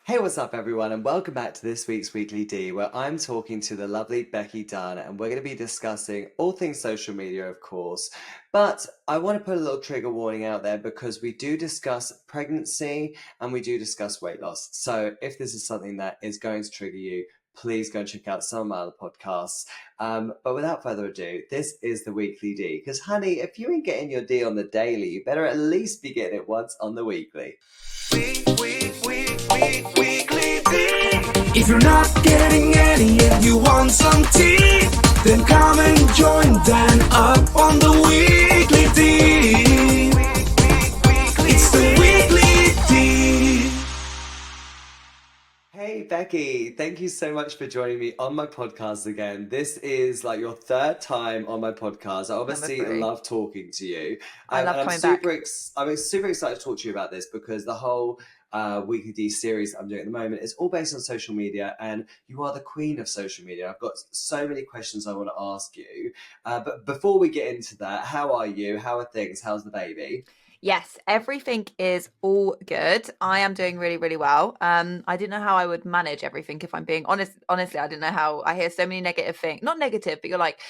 Hey, what's up, everyone, and welcome back to this week's Weekly D, where I'm talking to the lovely Beccie Dunn, and we're going to be discussing all things social media, of course. But I want to put a little trigger warning out there because we do discuss pregnancy and we do discuss weight loss. So if this is something that is going to trigger you, please go and check out some of my other podcasts. But without further ado, this is the Weekly D. Because, honey, if you ain't getting your D on the daily, you better at least be getting it once on the weekly. Weekly tea. If you're not getting any and you want some tea, then come and join Dan up on the Weekly tea. It's the Weekly tea. Hey Becky, thank you so much for joining me on my podcast again. This is like your third time on my podcast. I obviously Number 3. love talking to you. I love and coming back. I'm super excited to talk to you about this because the whole Weekly D series I'm doing at the moment is all based on social media, and you are the queen of social media. I've got so many questions I want to ask you. But before we get into that, how are you? How are things? How's the baby? Yes, everything is all good. I am doing really, really well. I didn't know how I would manage everything, if I'm being honest. Honestly, I didn't know how. I hear so many negative things. Not negative, but you're like,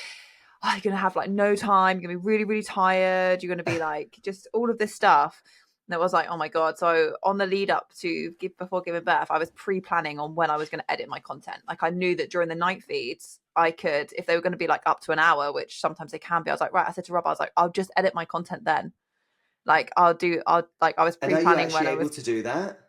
oh, you're gonna have like no time. You're gonna be really, really tired. You're gonna be like just all of this stuff. And it was like, oh my God. So on the lead up to before giving birth, I was pre-planning on when I was going to edit my content. Like I knew that during the night feeds, I could, if they were going to be like up to an hour, which sometimes they can be, I was like, right, I said to Rob, I was like, I'll just edit my content then. Like I was And are you pre-planning actually when I able was. to do that?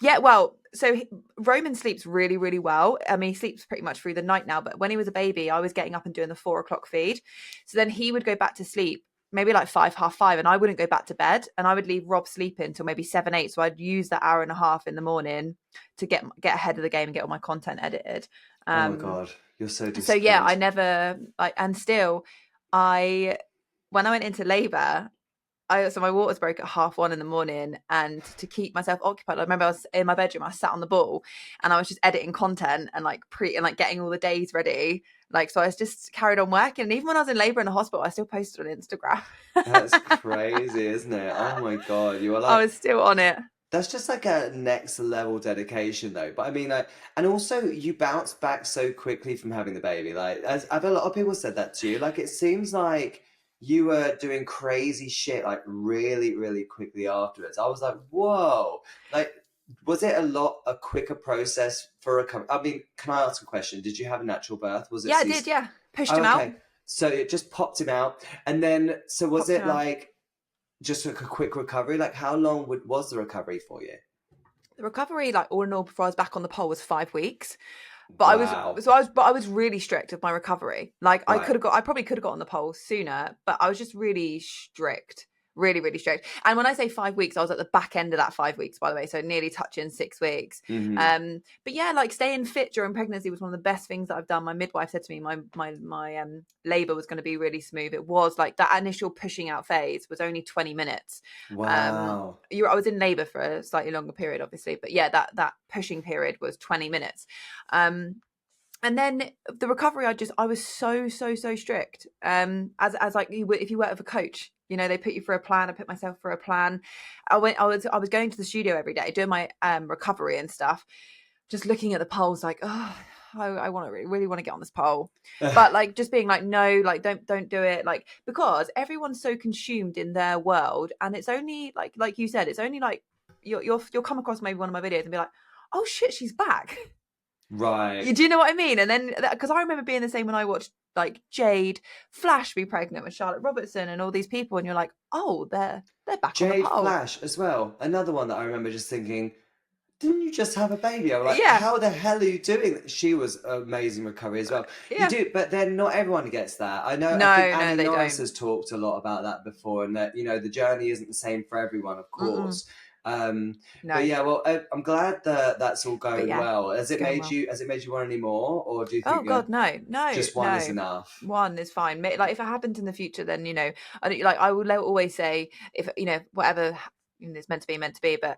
Yeah, well, so Roman sleeps really, really well. I mean, he sleeps pretty much through the night now, but when he was a baby, I was getting up and doing the 4 o'clock feed. So then he would go back to sleep maybe like 5, half 5, and I wouldn't go back to bed, and I would leave Rob sleeping until maybe 7, 8. So I'd use that hour and a half in the morning to get ahead of the game and get all my content edited. Oh my God, you're so So yeah, I disciplined. never and still I when I went into labor, so my waters broke at 1:30 in the morning, and to keep myself occupied, I remember I was in my bedroom, I sat on the ball and I was just editing content and like getting all the days ready. Like, so I was just carried on working. And even when I was in labor in the hospital, I still posted on Instagram. That's crazy, isn't it? Oh my God, you are I like, was still on it. that's just like a next level dedication though. But I mean, like, and also you bounce back so quickly from having the baby. Like, as I've a lot of people said that to you. Like, it seems like you were doing crazy shit like really, really quickly afterwards. I was like, whoa. Like, was it a quicker process for recovery? I mean, can I ask a question? Did you have a natural birth? Was it Yeah, I did. Yeah. Pushed Oh, him out. okay. So it just popped him out. And then, so was Popped him it out. like just like a quick recovery? Like, how long was the recovery for you? The recovery, like all in all, before I was back on the pole, was 5 weeks. But Wow. I was really strict with my recovery. Like I Right. probably could have got on the pole sooner, but I was just really strict, really, really strict. And when I say 5 weeks, I was at the back end of that 5 weeks, by the way, so nearly touching 6 weeks. Mm-hmm. But yeah, like staying fit during pregnancy was one of the best things that I've done. My midwife said to me, my labor was going to be really smooth. It was like that initial pushing out phase was only 20 minutes. Wow. I was in labor for a slightly longer period, obviously, but yeah, that pushing period was 20 minutes. And then the recovery, I was so strict. As like if you work with a coach, you know, they put you through a plan. I put myself through a plan. I was going to the studio every day doing my recovery and stuff, just looking at the poles like, oh, I want to really want to get on this pole, but like just being like, no, like don't do it, like, because everyone's so consumed in their world, and it's only like you said, it's only like you'll come across maybe one of my videos and be like, oh shit, she's back. Right. Do you know what I mean? And then, because I remember being the same when I watched like Jade Flash be pregnant with Charlotte Robertson and all these people, and you're like, oh, they're back on the Jade pole. Flash as well. Another one that I remember just thinking, didn't you just have a baby? I'm like, Yeah, how the hell are you doing that? She was amazing recovery as well. You yeah. do, but then not everyone gets that. I know, I think No, Annie they Norris don't. has talked a lot about that before, and that, you know, the journey isn't the same for everyone, of Mm-mm. course. But No, yeah, well, I'm glad that that's all but going yeah, well. it's going well. Has it made you want any more, or do you Oh think God, no, just one is no. enough? One is fine. Like if it happens in the future, then you know, I don't, like I will always say, if you know whatever is meant to be, meant to be. But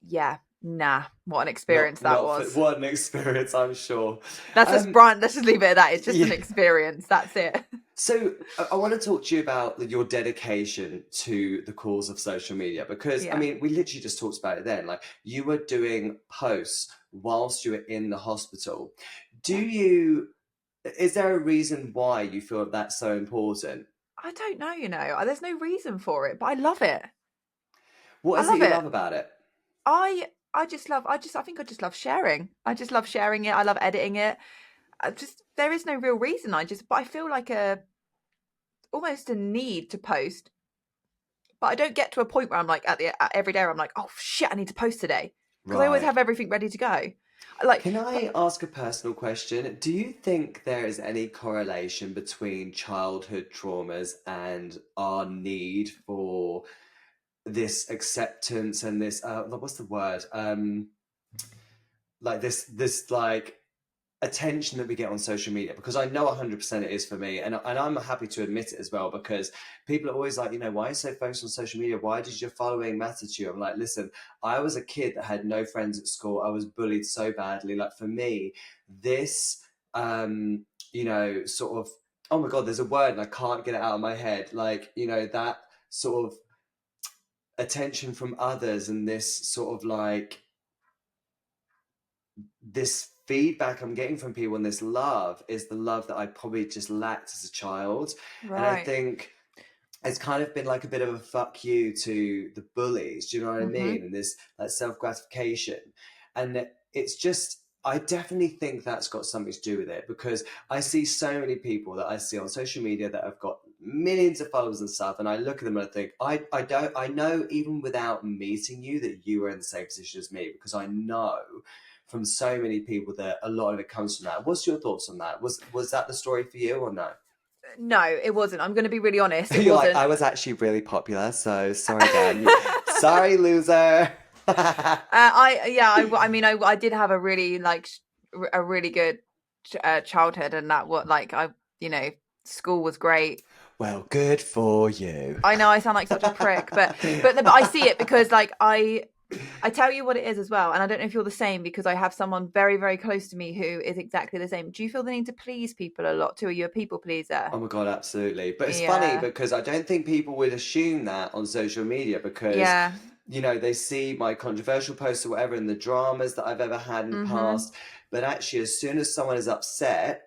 yeah, nah, what an experience that Not for was. what an experience, I'm sure. That's just Brian. Let's just leave it at that. It's just an Yeah. experience. That's it. So I want to talk to you about your dedication to the cause of social media because I Yeah. mean we literally just talked about it then. Like you were doing posts whilst you were in the hospital. Do Yeah. you? Is there a reason why you feel that that's so important? I don't know, there's no reason for it, but I love it. What I is it love you it. love about it? I think I just love sharing. I just love sharing it. I love editing it. There is no real reason. But I feel like almost a need to post, but I don't get to a point where I'm like every day where I'm like, oh shit, I need to post today because I always Right. have everything ready to go. Like, Can I ask a personal question? Do you think there is any correlation between childhood traumas and our need for this acceptance and this what's the word? Like this like attention that we get on social media, because I know 100% it is for me, and I'm happy to admit it as well, because people are always like, why are you so focused on social media? Why does your following matter to you? I'm like, listen, I was a kid that had no friends at school. I was bullied so badly. Like for me, this sort of, oh my god, there's a word and I can't get it out of my head, like that sort of attention from others, and this sort of like this feedback I'm getting from people, and this love is the love that I probably just lacked as a child. And I right. think it's kind of been like a bit of a fuck you to the bullies. Do you know what I Mm-hmm. mean? And this like self gratification, and it's just. I definitely think that's got something to do with it, because I see so many people that I see on social media that have got millions of followers and stuff, and I look at them and I think I know even without meeting you that you are in the same position as me, because I know from so many people that a lot of it comes from that. What's your thoughts on that? Was that the story for you or no? No, it wasn't. I'm going to be really honest. It You're like, wasn't. I was actually really popular, so sorry, Dan. Sorry, loser. I mean, I did have a really a really good childhood, and that what like I you know school was great. Well, good for you. I know I sound like such a prick, but I see it because like I tell you what it is as well, and I don't know if you're the same, because I have someone very very close to me who is exactly the same. Do you feel the need to please people a lot too? Are you a people pleaser? Oh my God, absolutely. But it's funny Yeah, because I don't think people would assume that on social media, because, yeah, they see my controversial posts or whatever and the dramas that I've ever had in the mm-hmm, past. But actually, as soon as someone is upset,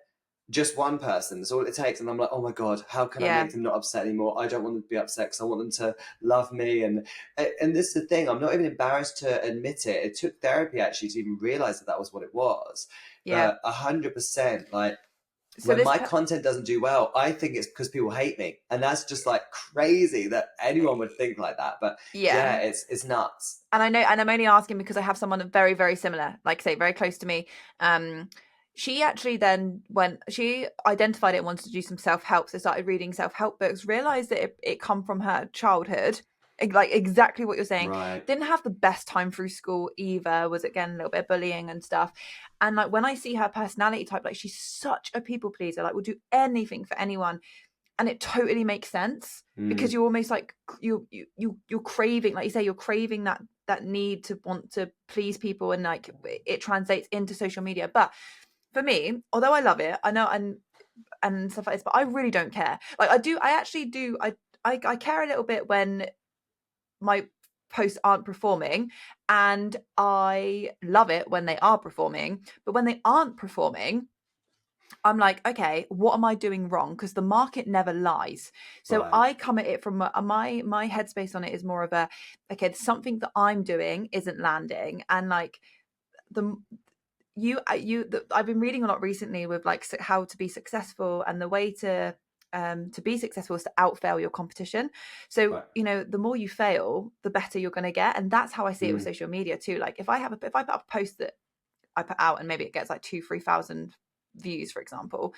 just one person, that's all it takes. And I'm like, oh my God, how can I yeah, make them not upset anymore? I don't want them to be upset because I want them to love me. And this is the thing, I'm not even embarrassed to admit it. It took therapy actually to even realize that that was what it was. yeah. But 100%, like, So when my content doesn't do well, I think it's because people hate me, and that's just like crazy that anyone would think like that. But yeah. yeah, it's nuts. And I know, and I'm only asking because I have someone very, very similar, like I say, very close to me. She actually then when she identified it and wanted to do some self-help, so started reading self-help books, realized that it come from her childhood, like exactly what you're saying. Right. Didn't have the best time through school either, was again a little bit of bullying and stuff. And like when I see her personality type, like she's such a people pleaser, like will do anything for anyone, and it totally makes sense because Mm, you're almost like you're craving, like you say, you're craving that need to want to please people, and like it translates into social media. But for me, although I love it, I know, and stuff like this, but I really don't care. Like I actually do. I care a little bit when my posts aren't performing, and I love it when they are performing. But when they aren't performing, I'm like, okay, what am I doing wrong? Because the market never lies. So right. I come at it from my headspace on it is more of a, okay, something that I'm doing isn't landing, and like the I've been reading a lot recently with like how to be successful, and the way to be successful is to outfail your competition. So Right. the more you fail, the better you're going to get, and that's how I see it with Mm, social media too. Like if I put up a post that I put out and maybe it gets like 2,000-3,000 views, for example,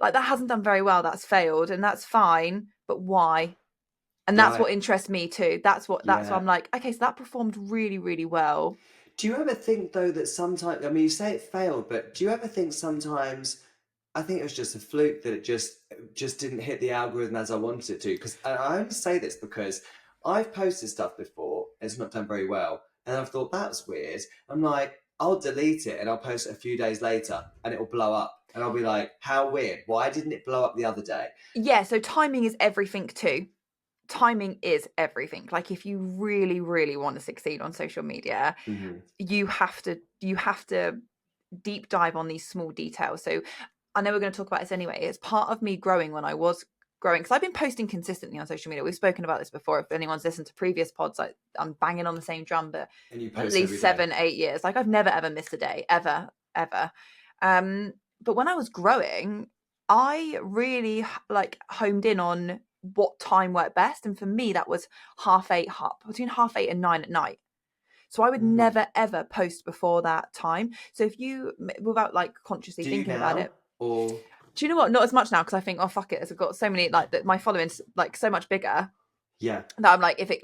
like that hasn't done very well, that's failed, and that's fine, but why? And that's right. what interests me too. That's what Yeah. I'm like, okay, so that performed really really well. Do you ever think though that sometimes, I mean, you say it failed, but do you ever think sometimes, I think it was just a fluke that it just didn't hit the algorithm as I wanted it to? Because I only say this because I've posted stuff before, it's not done very well, and I've thought that's weird. I'm like, I'll delete it and I'll post it a few days later and it'll blow up. And I'll be like, how weird. Why didn't it blow up the other day? Yeah, so timing is everything too. Timing is everything. Like if you really, really want to succeed on social media, you have to deep dive on these small details. So I know we're going to talk about this anyway. It's part of me growing when I was growing, because I've been posting consistently on social media. We've spoken about this before. If anyone's listened to previous pods, I'm banging on the same drum, but And you at post least 7-8 years. Like I've never ever missed a day, ever. But when I was growing, I really like homed in on what time worked best, and for me that was between 8:30 and 9 at night. So I would never ever post before that time. So if you, without like consciously thinking about it, or do you know what? Not as much now, because I think, oh fuck it, I've got so many, like that my following's like so much bigger. Yeah. That I'm like, if it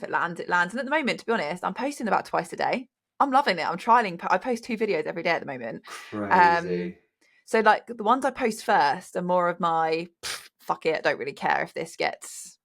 lands, it lands. And at the moment, to be honest, I'm posting about twice a day. I'm loving it. I'm trialing. I post 2 videos every day at the moment. Crazy. So like the ones I post first are more of my fuck it, I don't really care if this gets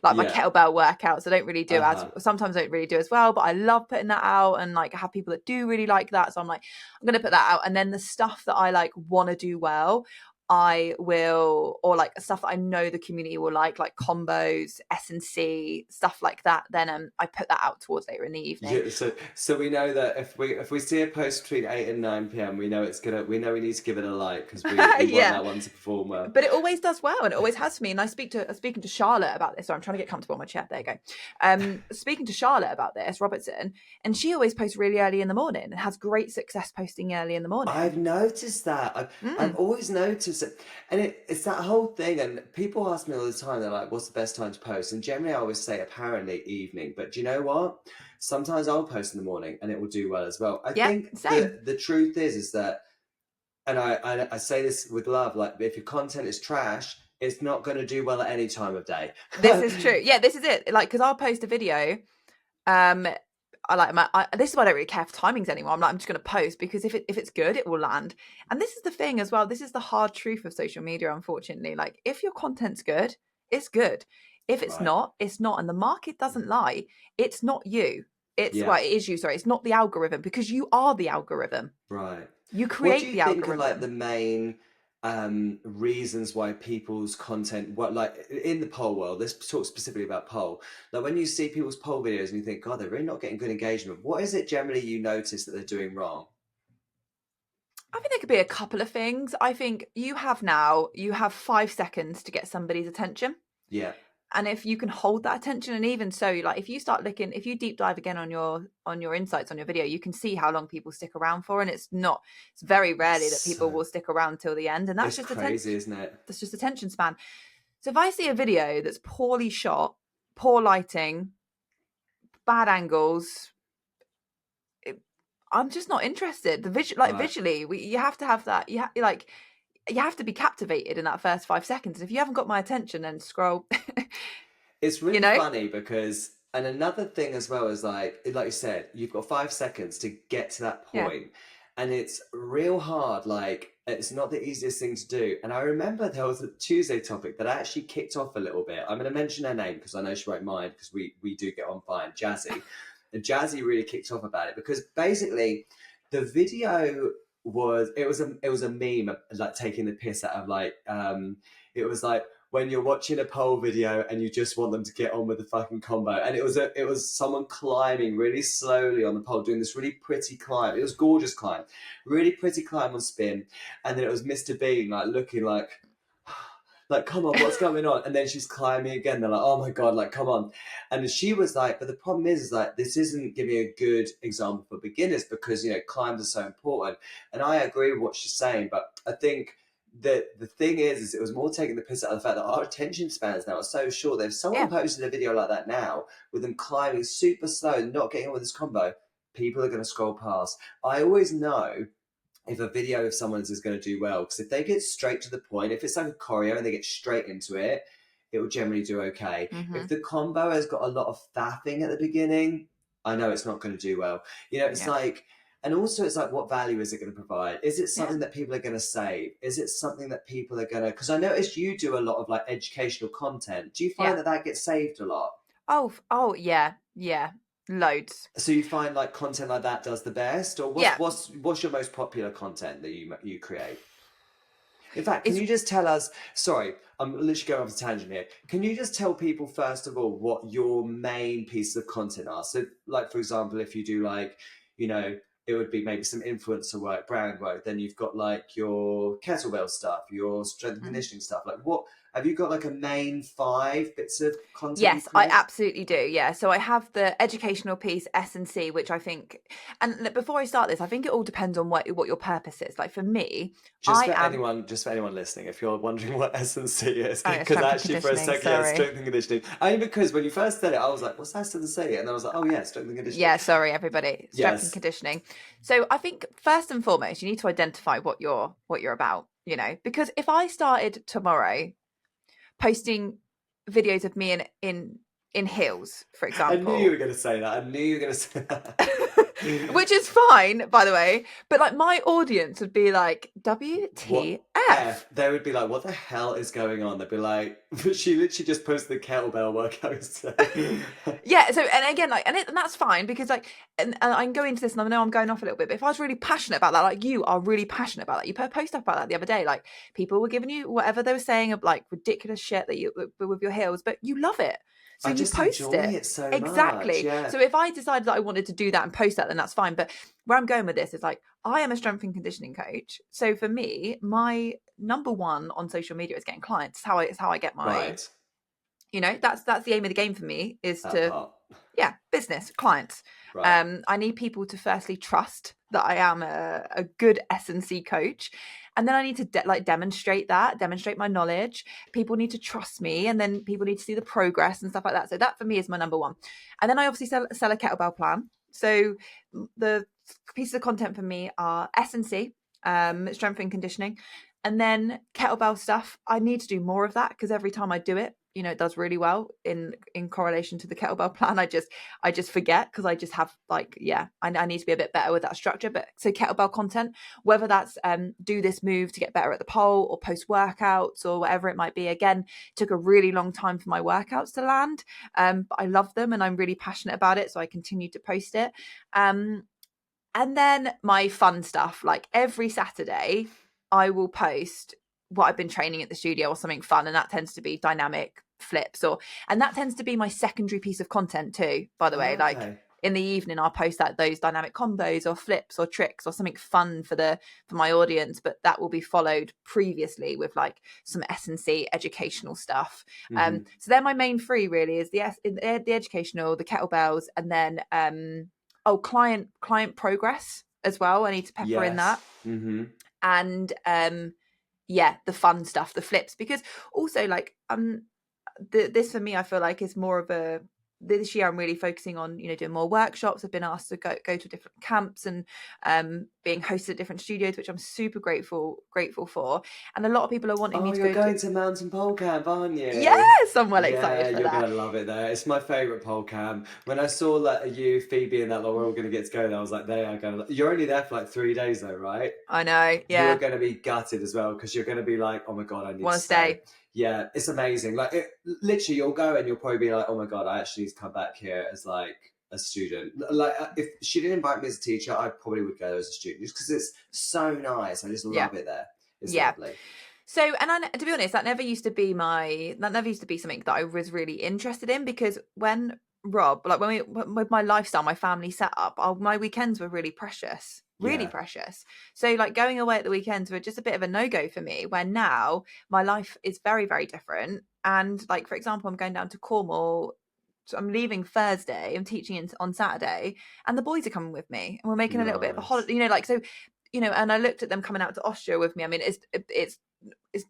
like my kettlebell workouts. I don't really do sometimes I don't really do as well, but I love putting that out, and like I have people that do really like that. So I'm like, I'm gonna put that out. And then the stuff that I like want to do well, I will, or like stuff that I know the community will like combos, S&C, stuff like that. Then I put that out towards later in the evening. Yeah, so we know that if we see a post between 8 and 9 p.m, we know we need to give it a like, because we want that one to perform well. But it always does well, and it always has for me. And I speaking to Charlotte about this. So I'm trying to get comfortable on my chair. There you go. Speaking to Charlotte about this, Robertson, and she always posts really early in the morning and has great success posting early in the morning. I've noticed that. I've always noticed it, and it's that whole thing. And people ask me all the time, they're like, "What's the best time to post?" And generally, I always say apparently evening. But do you know what? Sometimes I'll post in the morning, and it will do well as well. I think the truth is that, and I say this with love, like if your content is trash, it's not going to do well at any time of day. This is true. Yeah, this is it. Like, because I'll post a video. This is why I don't really care for timings anymore. I'm just going to post, because if it's good, it will land. And this is the thing as well. This is the hard truth of social media, unfortunately. Like, if your content's good, it's good. If it's not, it's not. And the market doesn't lie. It's not you. It is you. Sorry, it's not the algorithm, because you are the algorithm. Right. You create the algorithm. What do you think are like the main reasons why people's content, like in the poll world, let's talk specifically about poll. Like when you see people's poll videos and you think, God, they're really not getting good engagement. What is it generally you notice that they're doing wrong? I think there could be a couple of things. I think you have 5 seconds to get somebody's attention. Yeah. And if you can hold that attention, and even so, like if you start looking, if you deep dive again on your insights on your video, you can see how long people stick around for. And it's very rarely that people will stick around till the end. And that's just crazy, isn't it? That's just attention span. So if I see a video that's poorly shot, poor lighting, bad angles, I'm just not interested. Visually, you have to have that. You have to be captivated in that first 5 seconds. If you haven't got my attention, then scroll. It's really funny because, and another thing as well is like you said, you've got 5 seconds to get to that point, and it's real hard. Like it's not the easiest thing to do. And I remember there was a Tuesday topic that actually kicked off a little bit. I'm going to mention her name because I know she won't mind, because we do get on fine. Jazzy, and Jazzy really kicked off about it, because basically the video was a meme, like taking the piss out of like it was like when you're watching a pole video and you just want them to get on with the fucking combo, and it was someone climbing really slowly on the pole, doing this really pretty climb. It was gorgeous climb, really pretty climb on spin, and then it was Mr. Bean like looking like come on, what's going on? And then she's climbing again. They're like, oh my God, like, come on. And she was like, but the problem is like, this isn't giving a good example for beginners, because, climbs are so important. And I agree with what she's saying, but I think that the thing is it was more taking the piss out of the fact that our attention spans now are so short that if someone posted a video like that now with them climbing super slow and not getting on with this combo, people are going to scroll past. I always know if a video of someone's is going to do well, because if they get straight to the point, if it's like a choreo and they get straight into it, it will generally do okay. If the combo has got a lot of faffing at the beginning, I know it's not going to do well. It's like, and also it's like, what value is it going to provide? Is it something that people are going to save? Is it something that people are going to, because I noticed you do a lot of like educational content. Do you find that gets saved a lot? Oh yeah. Loads. So you find like content like that does the best, or Yeah. what's your most popular content that you create? In fact, can It's you just tell us? Sorry, I'm literally going off a tangent here. Can you just tell people first of all what your main pieces of content are? So, like for example, if you do like, you know, it would be maybe some influencer work, brand work. Then you've got like your kettlebell stuff, your strength and mm. conditioning stuff. Like, what have you got? Like a main 5 bits of content you Yes, I create? absolutely do. Yeah. So I have the educational piece, S&C, which I think, and before I start this, I think it all depends on what your purpose is. Like for me, I am, Just for anyone listening, if you're wondering what S&C is, oh yeah, because strength and actually for a conditioning, second, yeah, sorry. strength and conditioning. Only because when you first said it, I was like, what's S&C? And I was like, oh yeah, strength and conditioning. Yeah, sorry, everybody. Strength and Yes. conditioning. So I think first and foremost, you need to identify what you're about, because if I started tomorrow posting videos of me in heels, for I knew you example, were going to say that. I knew you were going to say that. which is fine, by the way, but like my audience would be like, What WTF? F? They would be like, what the hell is going on? They'd be like, she literally just posted the kettlebell workout today. Yeah, so and again, like, and that's fine because like, and I can go into this, and I know I'm going off a little bit, but if I was really passionate about that, like you are really passionate about that, you put a post up about that the other day, like people were giving you whatever they were saying of like ridiculous shit that you with your heels, but you love it, so I you just post enjoy it. it so much. Exactly. Yeah. So if I decided that I wanted to do that and post that, then that's fine. But where I'm going with this is like I am a strength and conditioning coach. So for me, my number one on social media is getting clients. It's how I get my, Right. that's the aim of the game for me is That to part. business clients. Right. I need people to firstly trust that I am a good S&C coach, and then I need to demonstrate my knowledge. People need to trust me, and then people need to see the progress and stuff like that. So that for me is my number one. And then I obviously sell a kettlebell plan. So the pieces of content for me are S&C, strength and conditioning, and then kettlebell stuff. I need to do more of that because every time I do it, it does really well in correlation to the kettlebell plan. I just forget because I just have I need to be a bit better with that structure. But so kettlebell content, whether that's do this move to get better at the pole or post workouts or whatever it might be. Again, took a really long time for my workouts to land, but I love them and I'm really passionate about it, so I continue to post it. And then my fun stuff, like every Saturday, I will post what I've been training at the studio or something fun, and that tends to be dynamic flips and that tends to be my secondary piece of content too, by the way. Like Okay. in the evening I'll post those dynamic combos or flips or tricks or something fun for my audience, but that will be followed previously with like some S&C educational stuff. Mm-hmm. So they're my main three really, is the educational, the kettlebells, and then client progress as well. I need to pepper in that. Yes. Mm-hmm. And the fun stuff, the flips, because also like this for me I feel like is more of a, this year I'm really focusing on doing more workshops. I've been asked to go to different camps and being hosted at different studios, which I'm super grateful for, and a lot of people are wanting Oh, me to you're go going to. to Mountain Pole Camp, aren't you? Yes, I'm well Yeah, excited for you're that. gonna love it there. It's my favourite pole camp. When I saw like you, Phoebe, and that lot we're all gonna get to go there, I was like, they are gonna. You're only there for like 3 days though, right? I know. You're Yeah, gonna be gutted as well because you're gonna be like, oh my god, I need want to to stay. stay. Yeah, it's amazing. Like, literally, you'll go and you'll probably be like, oh my god, I actually need to come back here as like a student. Like, if she didn't invite me as a teacher, I probably would go as a student just because it's so nice. I just Yeah, love it there. It's yeah. lovely. So, to be honest, that never used to be something that I was really interested in, because when Rob, like with my lifestyle, my family set up, my weekends were really precious, really Yeah. precious. So like going away at the weekends were just a bit of a no-go for me, where now my life is very, very different. And like, for example, I'm going down to Cornwall. So I'm leaving Thursday. I'm teaching on Saturday, and the boys are coming with me, and we're making a little bit of a Nice. holiday. Like so, and I looked at them coming out to Austria with me. I mean, it's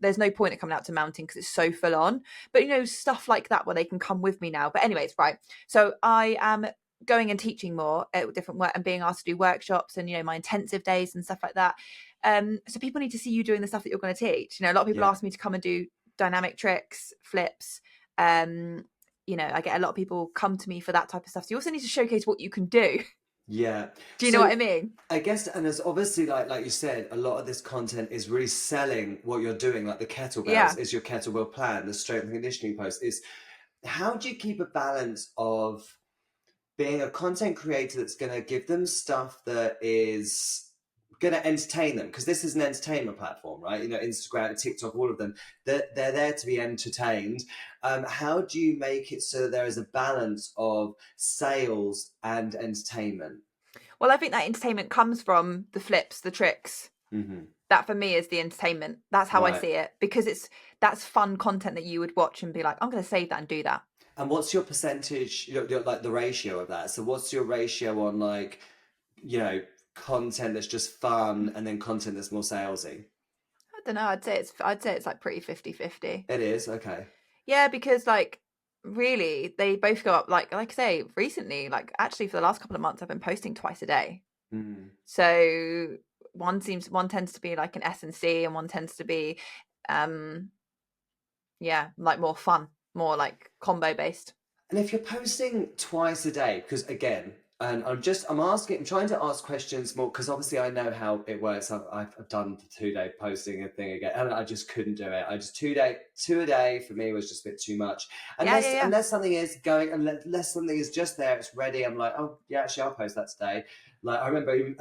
there's no point in coming out to mountain because it's so full on, but stuff like that where they can come with me now. But anyways, right, so I am going and teaching more at different work and being asked to do workshops and my intensive days and stuff like that. So people need to see you doing the stuff that you're going to teach. A lot of people Yeah. ask me to come and do dynamic tricks, flips. I get a lot of people come to me for that type of stuff, so you also need to showcase what you can do. Yeah. Do you know what I mean? I guess, and there's obviously like you said, a lot of this content is really selling what you're doing. Like the Yeah. kettlebells is your kettlebell plan, the strength and conditioning post is. How do you keep a balance of being a content creator that's going to give them stuff that is going to entertain them, because this is an entertainment platform, right? You know, Instagram, TikTok, all of them, they're there to be entertained. How do you make it so that there is a balance of sales and entertainment? Well, I think that entertainment comes from the flips, the tricks. Mm-hmm. That for me is the entertainment. That's how I Right. see it, because that's fun content that you would watch and be like, I'm going to save that and do that. And what's your percentage, like the ratio of that? So what's your ratio on, like, you know, content that's just fun and then content that's more salesy? I don't know. I'd say it's like pretty 50-50. It is, okay. Yeah, because like really they both go up, like I say, recently, like actually for the last couple of months I've been posting twice a day. Mm. So one tends to be like an S&C, and one tends to be yeah, like more fun, more like combo based. And if you're posting twice a day, because again, and I'm trying to ask questions more, because obviously I know how it works. I've done the 2 day posting a thing again, and I just couldn't do it. I just two a day for me was just a bit too much. Yeah, yeah, yeah. Unless something is going, unless something is just there, it's ready. I'm like, oh yeah, actually I'll post that today. Like I remember even,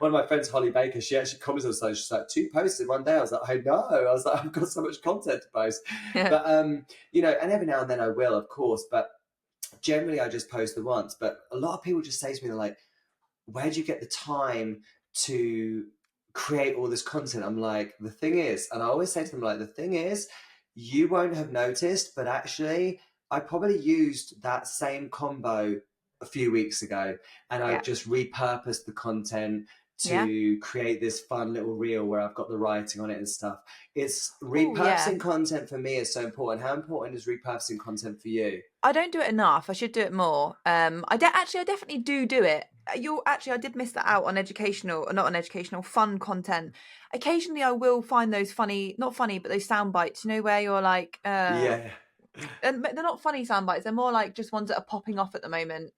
one of my friends, Holly Baker, she actually commented on something. She's like, 2 posts in one day. I was like, I know. I was like, I've got so much content to post. But you know, and every now and then I will, of course, but generally I just post the once. But a lot of people just say to me, they're like, where do you get the time to create all this content? I'm like, the thing is, and I always say to them, like, the thing is, you won't have noticed, but actually I probably used that same combo a few weeks ago, and I Yeah. just repurposed the content Yeah. to create this fun little reel where I've got the writing on it and stuff. It's Oh yeah. repurposing content for me is so important. How important is repurposing content for you? I don't do it enough. I should do it more. I definitely do it. I did miss that out on educational, or not on educational, fun content. Occasionally, I will find those funny, not funny, but those sound bites. You know, where you're like, Yeah. and they're not funny sound bites. They're more like just ones that are popping off at the moment.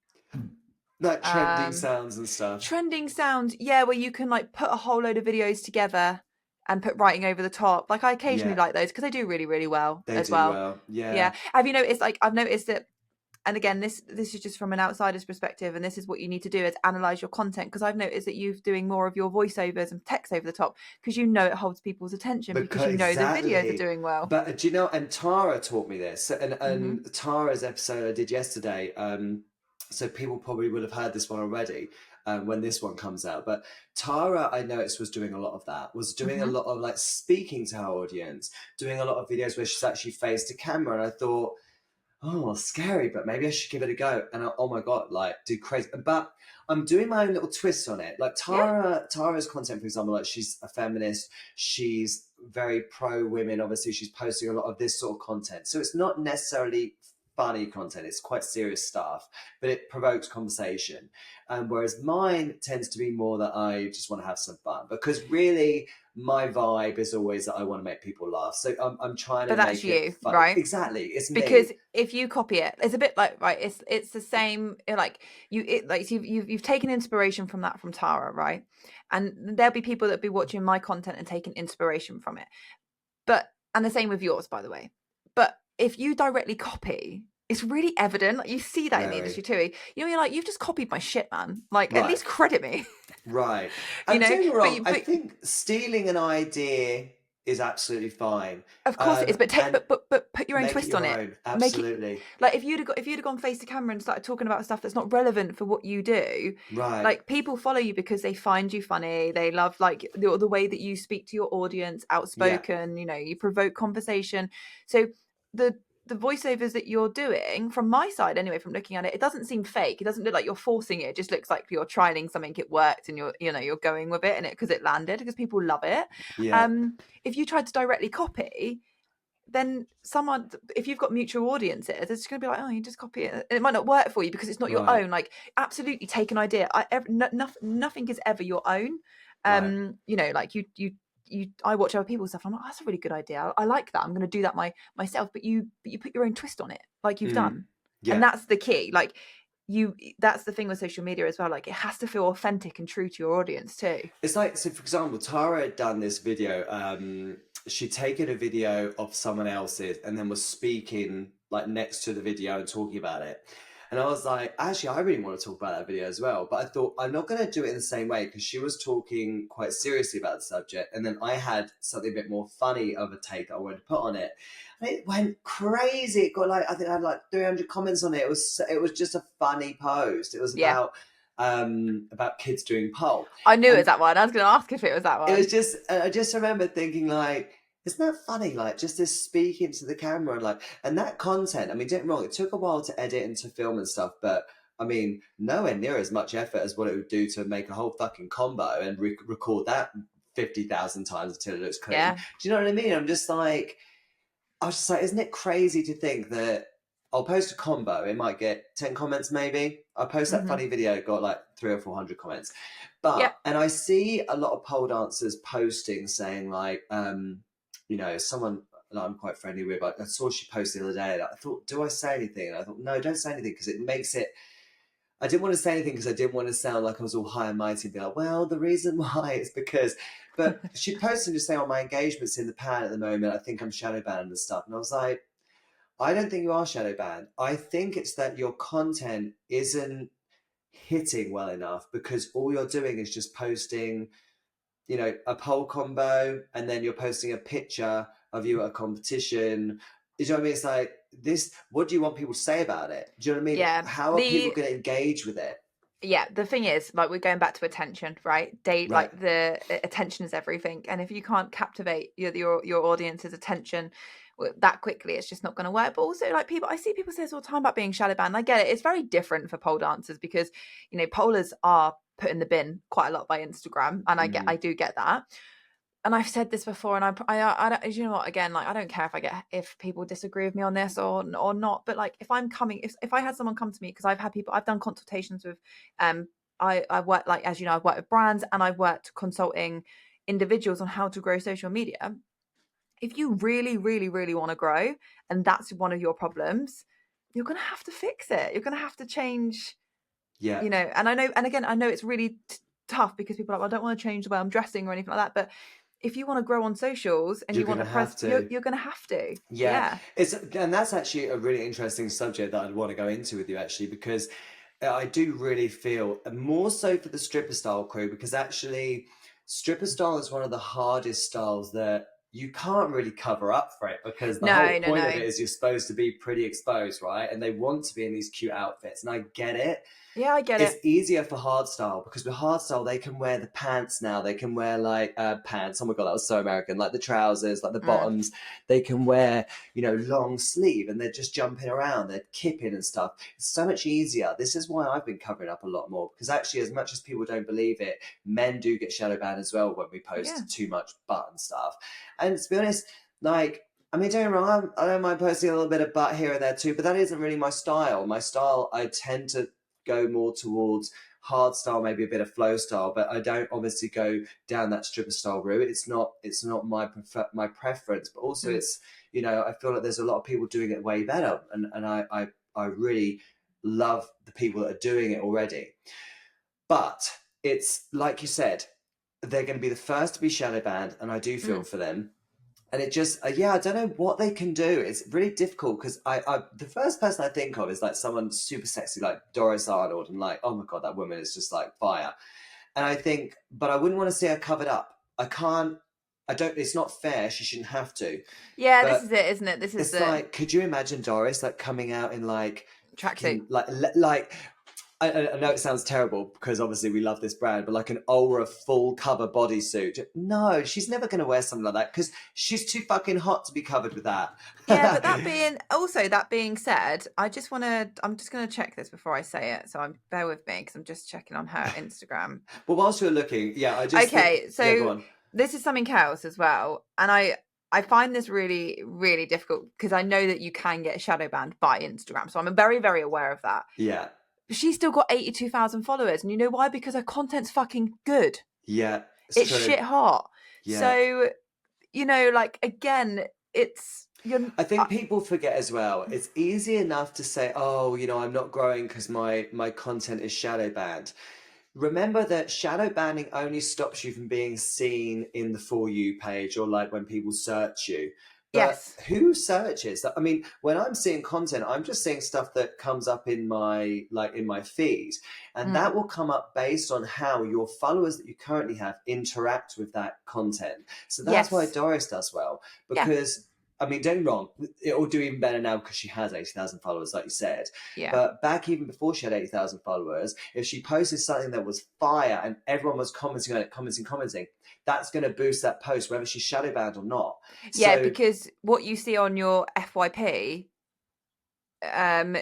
Like trending Um, sounds and stuff. Trending sounds, yeah, where you can like put a whole load of videos together and put writing over the top. Like I occasionally Yeah, like those because they do really, really well they as do well. well. Yeah. Yeah. Have you noticed? Like I've noticed that, and again, this is just from an outsider's perspective, and this is what you need to do is analyze your content, because I've noticed that you're doing more of your voiceovers and text over the top because you know it holds people's attention, because Because you know the videos are exactly. doing well. But do you know, and Tara taught me this, and Hmm. Tara's episode I did yesterday, so people probably would have heard this one already, when this one comes out. But Tara, I noticed, was doing a lot of that, was doing a Hmm. lot of like speaking to her audience, doing a lot of videos where she's actually faced a camera, and I thought, oh, scary, but maybe I should give it a go. And oh my God, like, do crazy. But I'm doing my own little twist on it. Like Yeah. Tara's content, for example, like she's a feminist. She's very pro women. Obviously, she's posting a lot of this sort of content. So it's not necessarily funny content. It's quite serious stuff, but it provokes conversation. Whereas mine tends to be more that I just want to have some fun, because really my vibe is always that I want to make people laugh. So I'm trying But to that's make it you, fun. right? Exactly. It's Because me. if you copy it, it's a bit like, right, it's the same, like you've taken inspiration from that, from Tara, right? And there'll be people that be watching my content and taking inspiration from it, and the same with yours, by the way. But if you directly copy, it's really evident. Like you see that in the Very. industry too. You know, you're like, you've just copied my shit, man. Like at Right. least credit me. Right. You And know, don't get me wrong, I but think stealing an idea is absolutely fine. of course it is. But And put your own make it twist on your it. own. Make it Absolutely. like if you'd have gone face to camera and started talking about stuff that's not relevant for what you do. Right. Like people follow you because they find you funny. They love like the way that you speak to your audience, Yeah. outspoken. You know, you provoke conversation. So the voiceovers that you're doing, from my side anyway, from looking at it, it doesn't seem fake. It doesn't look like you're forcing it. It just looks like you're trialing something, it worked, and you're going with it, and it because it landed, because people love it. Yeah. If you tried to directly copy, then someone, if you've got mutual audiences, it's just going to be like, oh, you just copy it. It might not work for you because it's not your Right. own. Like, absolutely take an idea. Nothing is ever your own. Right. You know, like I watch other people's stuff. I'm like, oh, that's a really good idea. I like that. I'm going to do that myself. But you put your own twist on it, like you've Mm. done, and Yeah. that's the key. Like that's the thing with social media as well. Like it has to feel authentic and true to your audience too. It's like, so for example, Tara had done this video. She'd taken a video of someone else's and then was speaking like next to the video and talking about it. And I was like, actually, I really want to talk about that video as well. But I thought, I'm not going to do it in the same way because she was talking quite seriously about the subject. And then I had something a bit more funny of a take that I wanted to put on it. And it went crazy. It got like, I think I had like 300 comments on it. It was just a funny post. It was Yeah. about kids doing pole. I knew it And was that one. I was going to ask if it was that one. it was just, I just remember thinking like, isn't that funny? Like just this speaking to the camera and like, and that content, I mean, don't get me wrong, it took a while to edit and to film and stuff, but I mean, nowhere near as much effort as what it would do to make a whole fucking combo and record that 50,000 times until it looks clean. Yeah. Do you know what I mean? I was just like, isn't it crazy to think that I'll post a combo, it might get 10 comments maybe. I'll post that funny video, it got like 300 or 400 comments. But, and I see a lot of pole dancers posting saying like, you know, someone that I'm quite friendly with, I saw she posted the other day, and I thought, do I say anything? And I thought, no, don't say anything, because it makes it, I didn't want to say anything because I didn't want to sound like I was all high and mighty and be like, well, the reason why is because, but she posted just saying, oh, my engagement's in the pan at the moment, I think I'm shadow banned and stuff. And I was like, I don't think you are shadow banned. I think it's that your content isn't hitting well enough because all you're doing is just posting, you know, a pole combo, and then you're posting a picture of you at a competition. Do you know what I mean? It's like this, what do you want people to say about it? Do you know what I mean? Yeah. How are people going to engage with it? Yeah, the thing is, like, we're going back to attention, right? Like the attention is everything, and if you can't captivate your audience's attention that quickly, it's just not going to work. But also, like, I see people say this all the time about being shadow banned. I get it; it's very different for pole dancers because, you know, polers are put in the bin quite a lot by Instagram, and I do get that. And I've said this before, and I don't, you know what? Again, like, I don't care if people disagree with me on this or not. But like, if I had someone come to me, because I've done consultations with, I work, like, as you know, I've worked with brands and I've worked consulting individuals on how to grow social media. If you really, really, really want to grow, and that's one of your problems, you're going to have to fix it. You're going to have to change. Yeah. You know, and I know, and again, I know it's really tough because people are like, well, I don't want to change the way I'm dressing or anything like that, but if you want to grow on socials and you want to you're going to have to. Yeah. And that's actually a really interesting subject that I'd want to go into with you, actually, because I do really feel, more so for the stripper style crew, because actually stripper style is one of the hardest styles that you can't really cover up for it, because the whole point of it is you're supposed to be pretty exposed, right? And they want to be in these cute outfits, and I get it. Yeah, I get it. It's easier for hardstyle because with hardstyle they can wear the pants now. They can wear like pants. Oh my god, that was so American. Like the trousers, like the bottoms. They can wear, you know, long sleeve, and they're just jumping around. They're kipping and stuff. It's so much easier. This is why I've been covering up a lot more, because actually, as much as people don't believe it, men do get shadow banned as well when we post too much butt and stuff. And to be honest, like, I mean, don't get me wrong, I don't mind posting a little bit of butt here and there too, but that isn't really my style. My style, I tend to go more towards hard style, maybe a bit of flow style, but I don't obviously go down that stripper style route. It's not my preference, but also it's, you know, I feel like there's a lot of people doing it way better, and I really love the people that are doing it already. But it's like you said, they're going to be the first to be shadow banned, and I do feel for them. And it just, I don't know what they can do. It's really difficult because the first person I think of is like someone super sexy, like Doris Arnold, and like, oh my God, that woman is just like fire. And I think, but I wouldn't want to see her covered up. It's not fair. She shouldn't have to. Yeah, but this is it, isn't it? It's like, could you imagine Doris like coming out in like tracksuit, like I know it sounds terrible because obviously we love this brand, but like an Aura full cover bodysuit. No, she's never going to wear something like that because she's too fucking hot to be covered with that. Yeah, but that being said, I'm just going to check this before I say it. So bear with me because I'm just checking on her Instagram. Well, whilst you're looking, so this is something else as well. And I find this really, really difficult because I know that you can get shadow banned by Instagram. So I'm very, very aware of that. Yeah. She's still got 82,000 followers. And you know why? Because her content's fucking good. Yeah. It's shit hot. Yeah. So, you know, like, again, I think people forget as well. It's easy enough to say, oh, you know, I'm not growing because my content is shadow banned. Remember that shadow banning only stops you from being seen in the For You page or like when people search you. But Yes. who searches that? I mean, when I'm seeing content, I'm just seeing stuff that comes up in my feed, and that will come up based on how your followers that you currently have interact with that content. So that's why Yes. Doris does well, Yeah. because I mean, don't get me wrong, it will do even better now because she has 80,000 followers, like you said. Yeah. But back even before she had 80,000 followers, if she posted something that was fire and everyone was commenting on it, commenting, that's going to boost that post, whether she's shadow banned or not. Yeah, So because what you see on your FYP um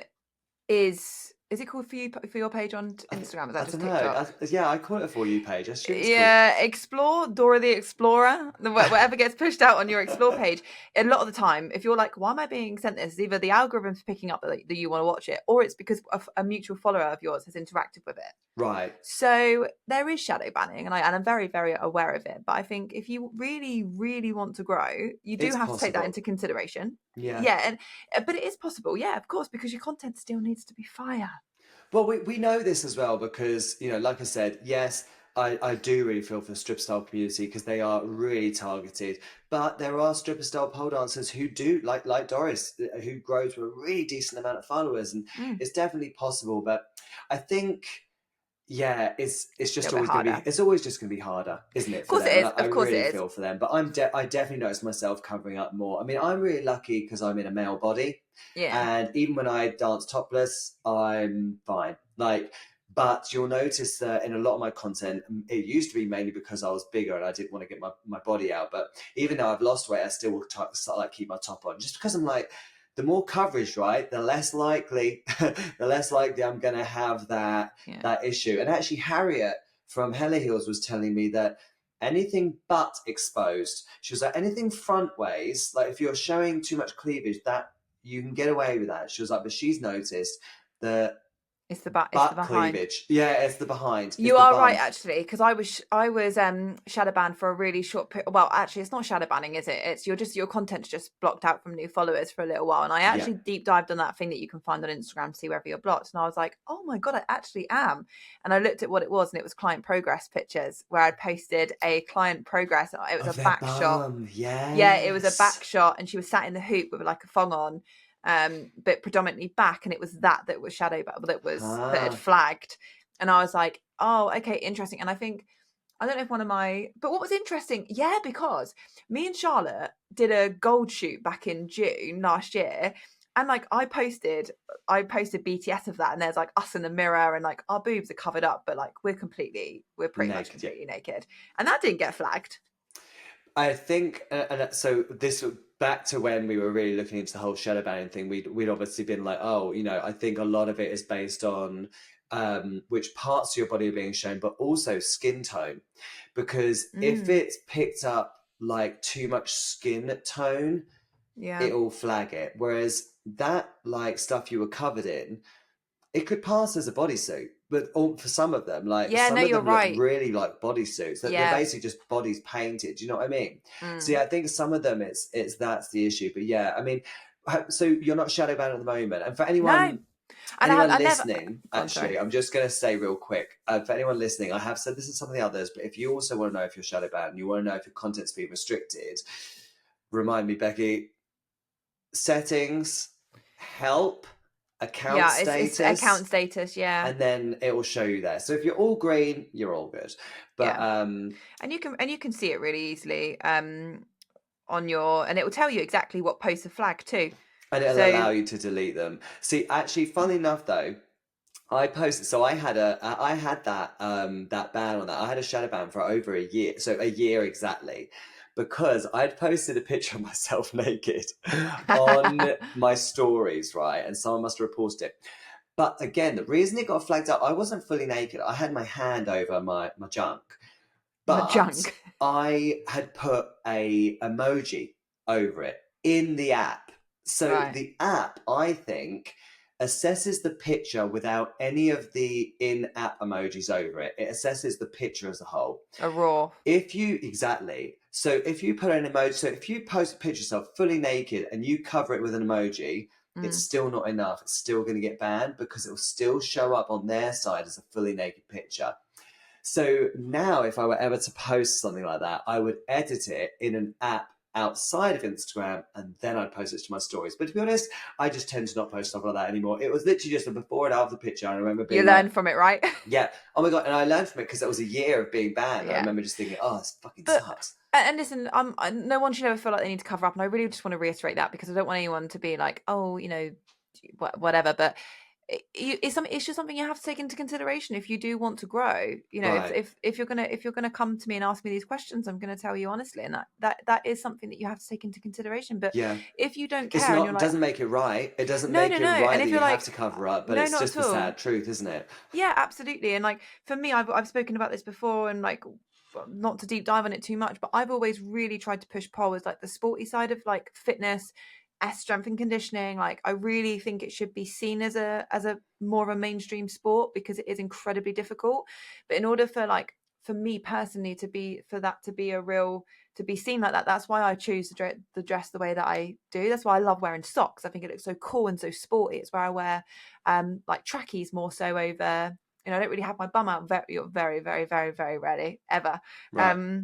is it called for your page on Instagram? Is that I just don't know. TikTok? Yeah, I call it a For You page. I assume it's called. Yeah, explore Dora the Explorer, whatever gets pushed out on your explore page. A lot of the time, if you're like, why am I being sent this? It's either the algorithm's picking up that you want to watch it, or it's because a mutual follower of yours has interacted with it. Right. So there is shadow banning, and I'm very, very aware of it. But I think if you really, really want to grow, you do It's have to take that possible. into consideration. Yeah. Yeah, but it is possible. Yeah, of course, because your content still needs to be fire. Well, we know this as well because, like I said, yes, I do really feel for the stripper style community because they are really targeted. But there are stripper style pole dancers who do, like Doris, who grows with a really decent amount of followers. And Mm, it's definitely possible. But I think, yeah, it's a just little bit always going to be, harder. it's always just going to be harder, isn't it, Of for course it them? And is. I Of course it really is. feel for them. But I definitely notice myself covering up more. I mean, I'm really lucky because I'm in a male body. Yeah. And even when I dance topless, I'm fine. But you'll notice that in a lot of my content, it used to be mainly because I was bigger and I didn't want to get my body out. But even though I've lost weight, I still will keep my top on, just because I'm like, the more coverage, right, the less likely, I'm gonna have Yeah. that issue. And actually, Harriet from Hella Heels was telling me that anything but exposed, she was like, anything front ways, like if you're showing too much cleavage, that you can get away with that. She was like, but she's noticed that It's the butt behind. cleavage. Yeah, it's the behind. It's You the are right, bum. actually, because I was shadow banned for a really short period. Well, actually, it's not shadow banning, is it? It's your content's just blocked out from new followers for a little while. And I Yeah. actually deep dived on that thing that you can find on Instagram to see whether you're blocked. And I was like, oh my god, I actually am. And I looked at what it was, and it was client progress pictures where I'd posted a client progress. It was Of a their back shot. bum. Yeah, it was a back Yes. shot, and she was sat in the hoop with like a thong on, but predominantly back, and it was that was shadow that had Ah. flagged, and I was like, oh, okay, interesting. And I think I don't know if but what was interesting, yeah, because me and Charlotte did a gold shoot back in June last year. And like I posted BTS of that, and there's like us in the mirror, and like our boobs are covered up, but like we're pretty much Naked. Yeah. completely naked, and that didn't get flagged. I think, and so this back to when we were really looking into the whole shadow banning thing. We'd obviously been like, oh, I think a lot of it is based on which parts of your body are being shown, but also skin tone, because if Mm, it's picked up like too much skin tone, yeah. it'll flag it. Whereas that like stuff you were covered in, it could pass as a bodysuit. But for some of them, like Yeah, no, some of you're them look right. really like bodysuits. That they're Yeah. basically just bodies painted. Do you know what I mean? So Mm. yeah, I think some of them it's that's the issue. But yeah, I mean, so you're not shadow banned at the moment. And for No. anyone And I never listening, go on, sorry. actually, I'm just going to say real quick, for anyone listening, I have said this is some of the others, but if you also want to know if you're shadow banned and you want to know if your content's being restricted, remind me, Becky, settings, help, account Yeah, it's status, account status, yeah. and then it will show you there. So if you're all green, you're all good. But Yeah. And you can see it really easily on your, and it will tell you exactly what posts are flagged too. and it'll So allow you to delete them. See, actually, funny enough though, I posted. So I had that ban on that. I had a shadow ban for over a year, so a year exactly, because I'd posted a picture of myself naked on my stories, right, and someone must have reported it. But again, the reason it got flagged up, I wasn't fully naked. I had my hand over my junk, my but junk. I had put a emoji over it in the app. So Right. the app, I think, assesses the picture without any of the in-app emojis over it. It assesses the picture as a whole. A raw. Exactly. So if you put an emoji, so if you post a picture of yourself fully naked and you cover it with an emoji, it's Mm. still not enough. It's still going to get banned because it will still show up on their side as a fully naked picture. So now if I were ever to post something like that, I would edit it in an app outside of Instagram, and then I'd post it to my stories. But to be honest, I just tend to not post stuff like that anymore. It was literally just a before and after picture. I remember You being learn like, from it, right? yeah, oh my God. And I learned from it because that was a year of being banned. I Yeah. remember just thinking, oh, this fucking But sucks. and listen, no one should ever feel like they need to cover up, and I really just want to reiterate that because I don't want anyone to be like, oh, whatever. But it's just something you have to take into consideration if you do want to grow. Right. If you're gonna come to me and ask me these questions, I'm gonna tell you honestly, and that is something that you have to take into consideration. But Yeah. if you don't It's care and you're not, like, doesn't make it right. It doesn't no, make no, it no, right and that if you you're have like, to cover up, but no, it's not just at the all. sad truth, isn't it? Yeah, absolutely. And like for me, I've spoken about this before, and like not to deep dive on it too much, but I've always really tried to push pole as like the sporty side of like fitness, strength and conditioning. Like I really think it should be seen as a more of a mainstream sport because it is incredibly difficult. But in order for me personally to be to be seen like that, that's why I choose the dress the way that I do. That's why I love wearing socks. I think it looks so cool and so sporty. It's where I wear like trackies more so over. I don't really have my bum out very, very, very, very rarely ever. Right.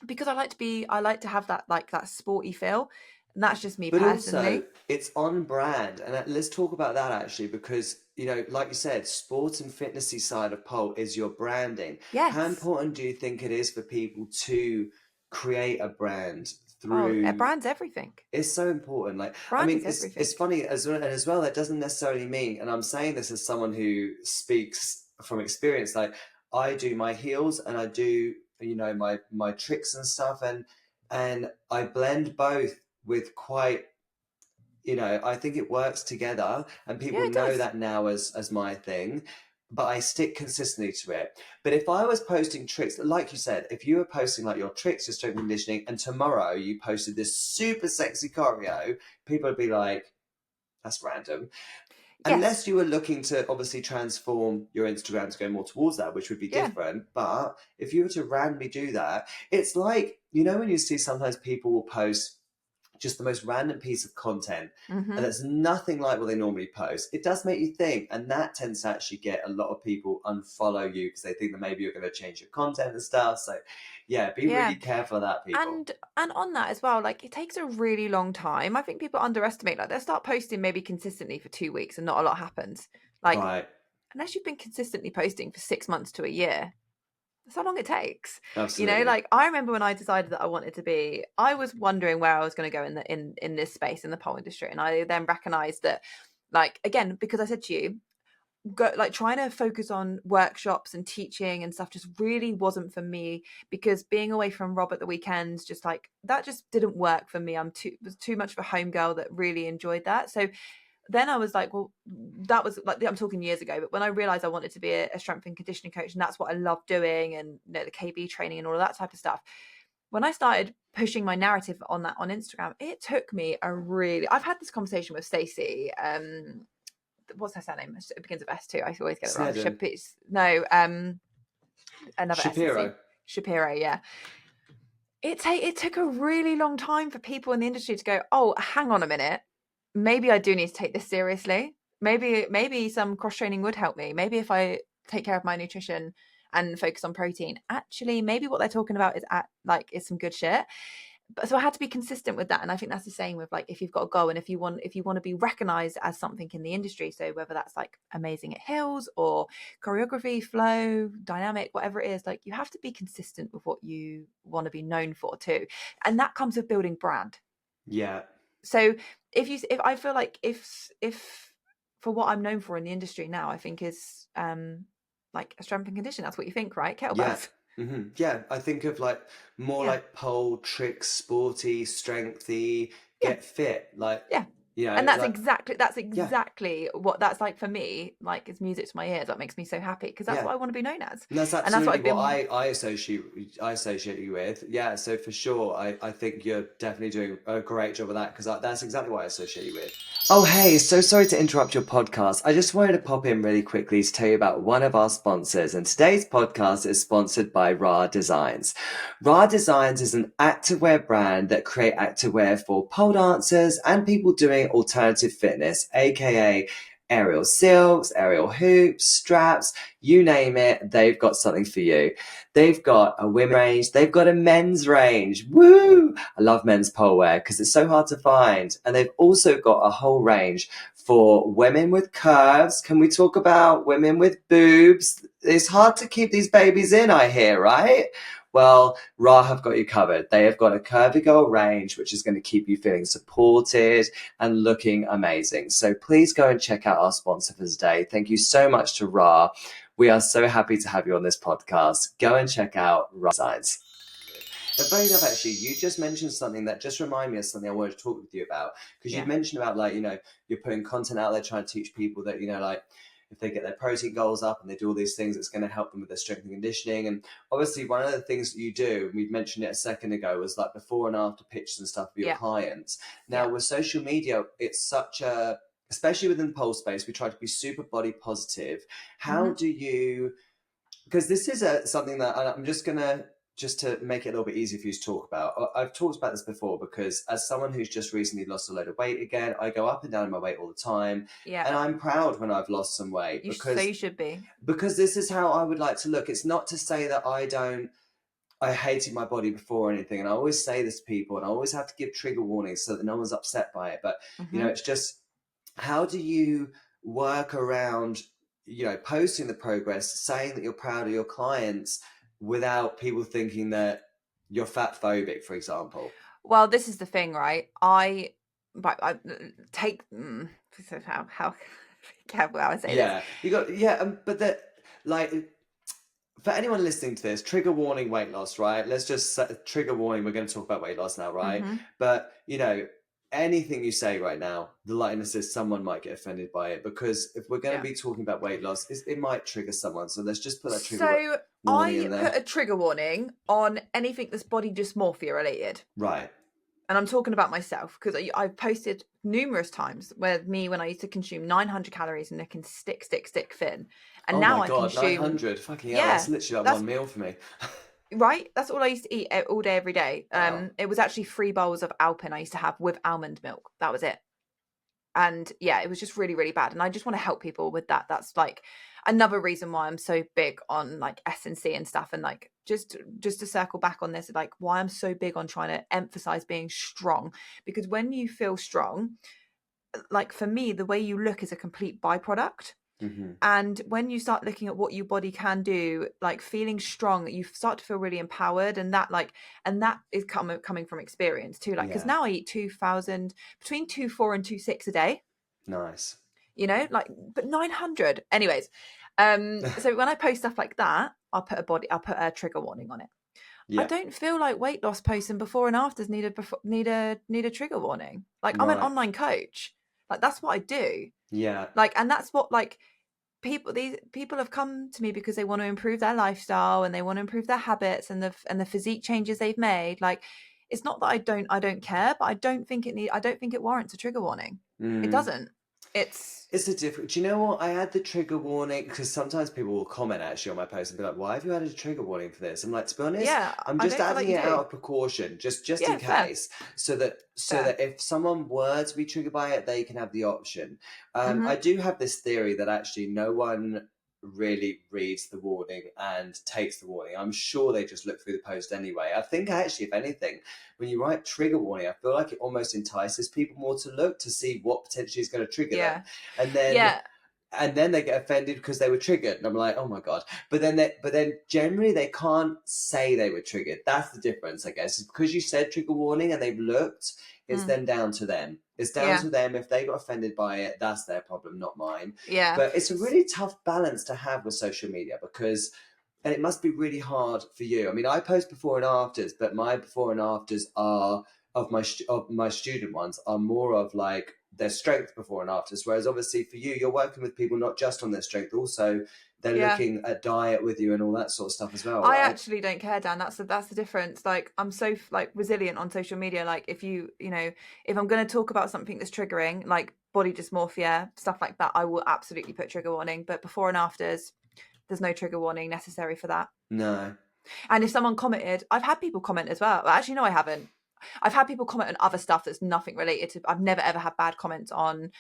Because I like to have that like that sporty feel. And that's just me But also, personally. it's on brand. And let's talk about that actually, because, like you said, sports and fitnessy side of pole is your branding. How Yes. important do you think it is for people to create a brand Oh, a through? brand's everything. It's so important. Like, I Brand mean, is it's everything. funny as well, and as well, that doesn't necessarily mean, and I'm saying this as someone who speaks from experience, like I do my heels and I do, my tricks and stuff, and I blend both with quite, I think it works together, and Yeah, people it know does. that now as my thing. But I stick consistently to it. But if I was posting tricks, like you said, if you were posting like your tricks, your strength and conditioning, and tomorrow you posted this super sexy choreo, people would be like, that's random. Yes. Unless you were looking to obviously transform your Instagram to go more towards that, which would be Yeah. different. But if you were to randomly do that, it's like, when you see sometimes people will post just the most random piece of content and Mm-hmm. that's nothing like what they normally post, it does make you think, and that tends to actually get a lot of people unfollow you because they think that maybe you're going to change your content and stuff. So yeah, be Yeah. really careful of that, people. And on that as well, like it takes a really long time. I think people underestimate, like they'll start posting maybe consistently for 2 weeks and not a lot happens. Like Right. unless you've been consistently posting for 6 months to a year, that's how long it takes. Absolutely. Like I remember when I decided that I was wondering where I was going to go in this space in the pole industry, and I then recognized that, like again, because I said to you, go like trying to focus on workshops and teaching and stuff just really wasn't for me, because being away from Rob at the weekends, just like that just didn't work for me. Was too much of a home girl that really enjoyed that. So then I was like, well, that was like, I'm talking years ago, but when I realized I wanted to be a strength and conditioning coach, and that's what I love doing, and the KB training and all of that type of stuff, when I started pushing my narrative on that on Instagram, it took me I've had this conversation with Stacey. What's her surname? It begins with S2. I always get it wrong. Snedden. No, another S and C. Shapiro. Shapiro, yeah. It took a really long time for people in the industry to go, oh, hang on a minute, maybe I do need to take this seriously. Maybe some cross training would help me. Maybe if I take care of my nutrition and focus on protein, actually, maybe what they're talking about is some good shit. But so I had to be consistent with that, and I think that's the same with like if you've got a goal and if you want to be recognized as something in the industry. So whether that's like amazing at hills or choreography, flow, dynamic, whatever it is, like you have to be consistent with what you want to be known for too, and that comes with building brand. Yeah. So if I feel like if for what I'm known for in the industry now, I think is like a strength and condition. That's what you think, right? Yeah. Kettlebells. Yeah, I think of like more Yeah. like pole, tricks, sporty, strengthy, Yeah. get fit. Like, Yeah. And that's like, yeah, exactly what that's like for me. Like it's music to my ears. That makes me so happy because that's yeah. what I want to be known as. And that's And that's what absolutely I've what been. I associate you with. Yeah, so for sure, I think you're definitely doing a great job of that because that's exactly what I associate you with. Oh, hey, so sorry to interrupt your podcast. I just wanted to pop in really quickly to tell you about one of our sponsors, and today's podcast is sponsored by Ra Designs. Ra Designs is an activewear brand that create activewear for pole dancers and people doing alternative fitness, aka aerial silks, aerial hoops, straps, you name it, they've got something for you. They've got a women's range, they've got a men's range. Woo! I love men's pole wear because it's so hard to find. And they've also got a whole range for women with curves. Can we talk about women with boobs? It's hard to keep these babies in, I hear, right? Well, Ra have got you covered. They have got a curvy girl range, which is going to keep you feeling supported and looking amazing. So please go and check out our sponsor for today. Thank you so much to Ra. We are so happy to have you on this podcast. Go and check out Ra Designs. And funny enough, actually, you just mentioned something that just reminded me of something I wanted to talk with you about. Because you mentioned about, like, you know, you're putting content out there trying to teach people that, you know, like, if they get their protein goals up and they do all these things, it's going to help them with their strength and conditioning. And obviously, one of the things that you do, and we've mentioned it a second ago, was like before and after pictures and stuff for your clients. Now, with social media, it's such a, especially within the pole space, we try to be super body positive. How do you, because this is something that I'm just going to, just to make it a little bit easier for you to talk about. I've talked about this before because as someone who's just recently lost a load of weight again, I go up and down in my weight all the time. Yeah. And I'm proud when I've lost some weight. You should be. Because this is how I would like to look. It's not to say that I hated my body before or anything. And I always say this to people and I always have to give trigger warnings so that no one's upset by it. But, you know, it's just, how do you work around, you know, posting the progress, saying that you're proud of your clients without people thinking that you're fat phobic, for example? Well, this is the thing, right? I take how careful how I say this. You got but that, like, for anyone listening to this, trigger warning, weight loss, right? Let's just set trigger warning. We're going to talk about weight loss now, right? But you know, anything you say right now, the lightness is someone might get offended by it, because if we're going to be talking about weight loss, it might trigger someone. So let's just put that trigger warning in there. I put a trigger warning on anything that's body dysmorphia related. Right. And I'm talking about myself because I've posted numerous times with me when I used to consume 900 calories and looking stick thin. And now I consume 900. Fucking hell, that's literally like one meal for me. Right? That's all I used to eat all day, every day. It was actually 3 bowls of Alpen I used to have with almond milk. That was it. And yeah, it was just really, really bad. And I just want to help people with that. That's like another reason why I'm so big on like S&C and stuff. And like, just to circle back on this, like why I'm so big on trying to emphasize being strong, because when you feel strong, like for me, the way you look is a complete byproduct. And when you start looking at what your body can do, like feeling strong, you start to feel really empowered. And that is coming from experience too. Like, because now I eat between 2.4 and 2.6 a day. Nice. You know, like, but 900. Anyways, so when I post stuff like that, I'll put a trigger warning on it. I don't feel like weight loss posts and before and afters need a trigger warning. Like, I'm an online coach. Like, that's what I do. Yeah. Like, and that's what, like, these people have come to me because they want to improve their lifestyle and they want to improve their habits and the physique changes they've made. Like, it's not that I don't care, but I don't think it warrants a trigger warning. It doesn't. It's a different. Do you know what? I had the trigger warning because sometimes people will comment actually on my post and be like, "Why have you added a trigger warning for this?" I'm like, to be honest, I'm just adding it out of precaution, just in case, so that if someone were to be triggered by it, they can have the option. I do have this theory that actually no one really reads the warning and takes the warning. I'm sure they just look through the post anyway. I think actually, if anything, when you write trigger warning, I feel like it almost entices people more to look to see what potentially is going to trigger them. And then they get offended because they were triggered. And I'm like, oh my God. But then generally they can't say they were triggered. That's the difference, I guess. It's because you said trigger warning and they've looked, it's then down to them. It's down to them. If they got offended by it, that's their problem, not mine. Yeah. But it's a really tough balance to have with social media because, and it must be really hard for you. I mean, I post before and afters, but my before and afters are of my student ones are more of like their strength before and afters. Whereas obviously for you, you're working with people not just on their strength, also they're looking at diet with you and all that sort of stuff as well. I actually don't care, Dan. That's the difference. Like, I'm so like resilient on social media. Like, if you know, if I'm going to talk about something that's triggering, like body dysmorphia, stuff like that, I will absolutely put trigger warning. But before and afters, there's no trigger warning necessary for that. No. And if someone commented, I've had people comment as well. Actually, no, I haven't. I've had people comment on other stuff that's nothing related to. I've never ever had bad comments on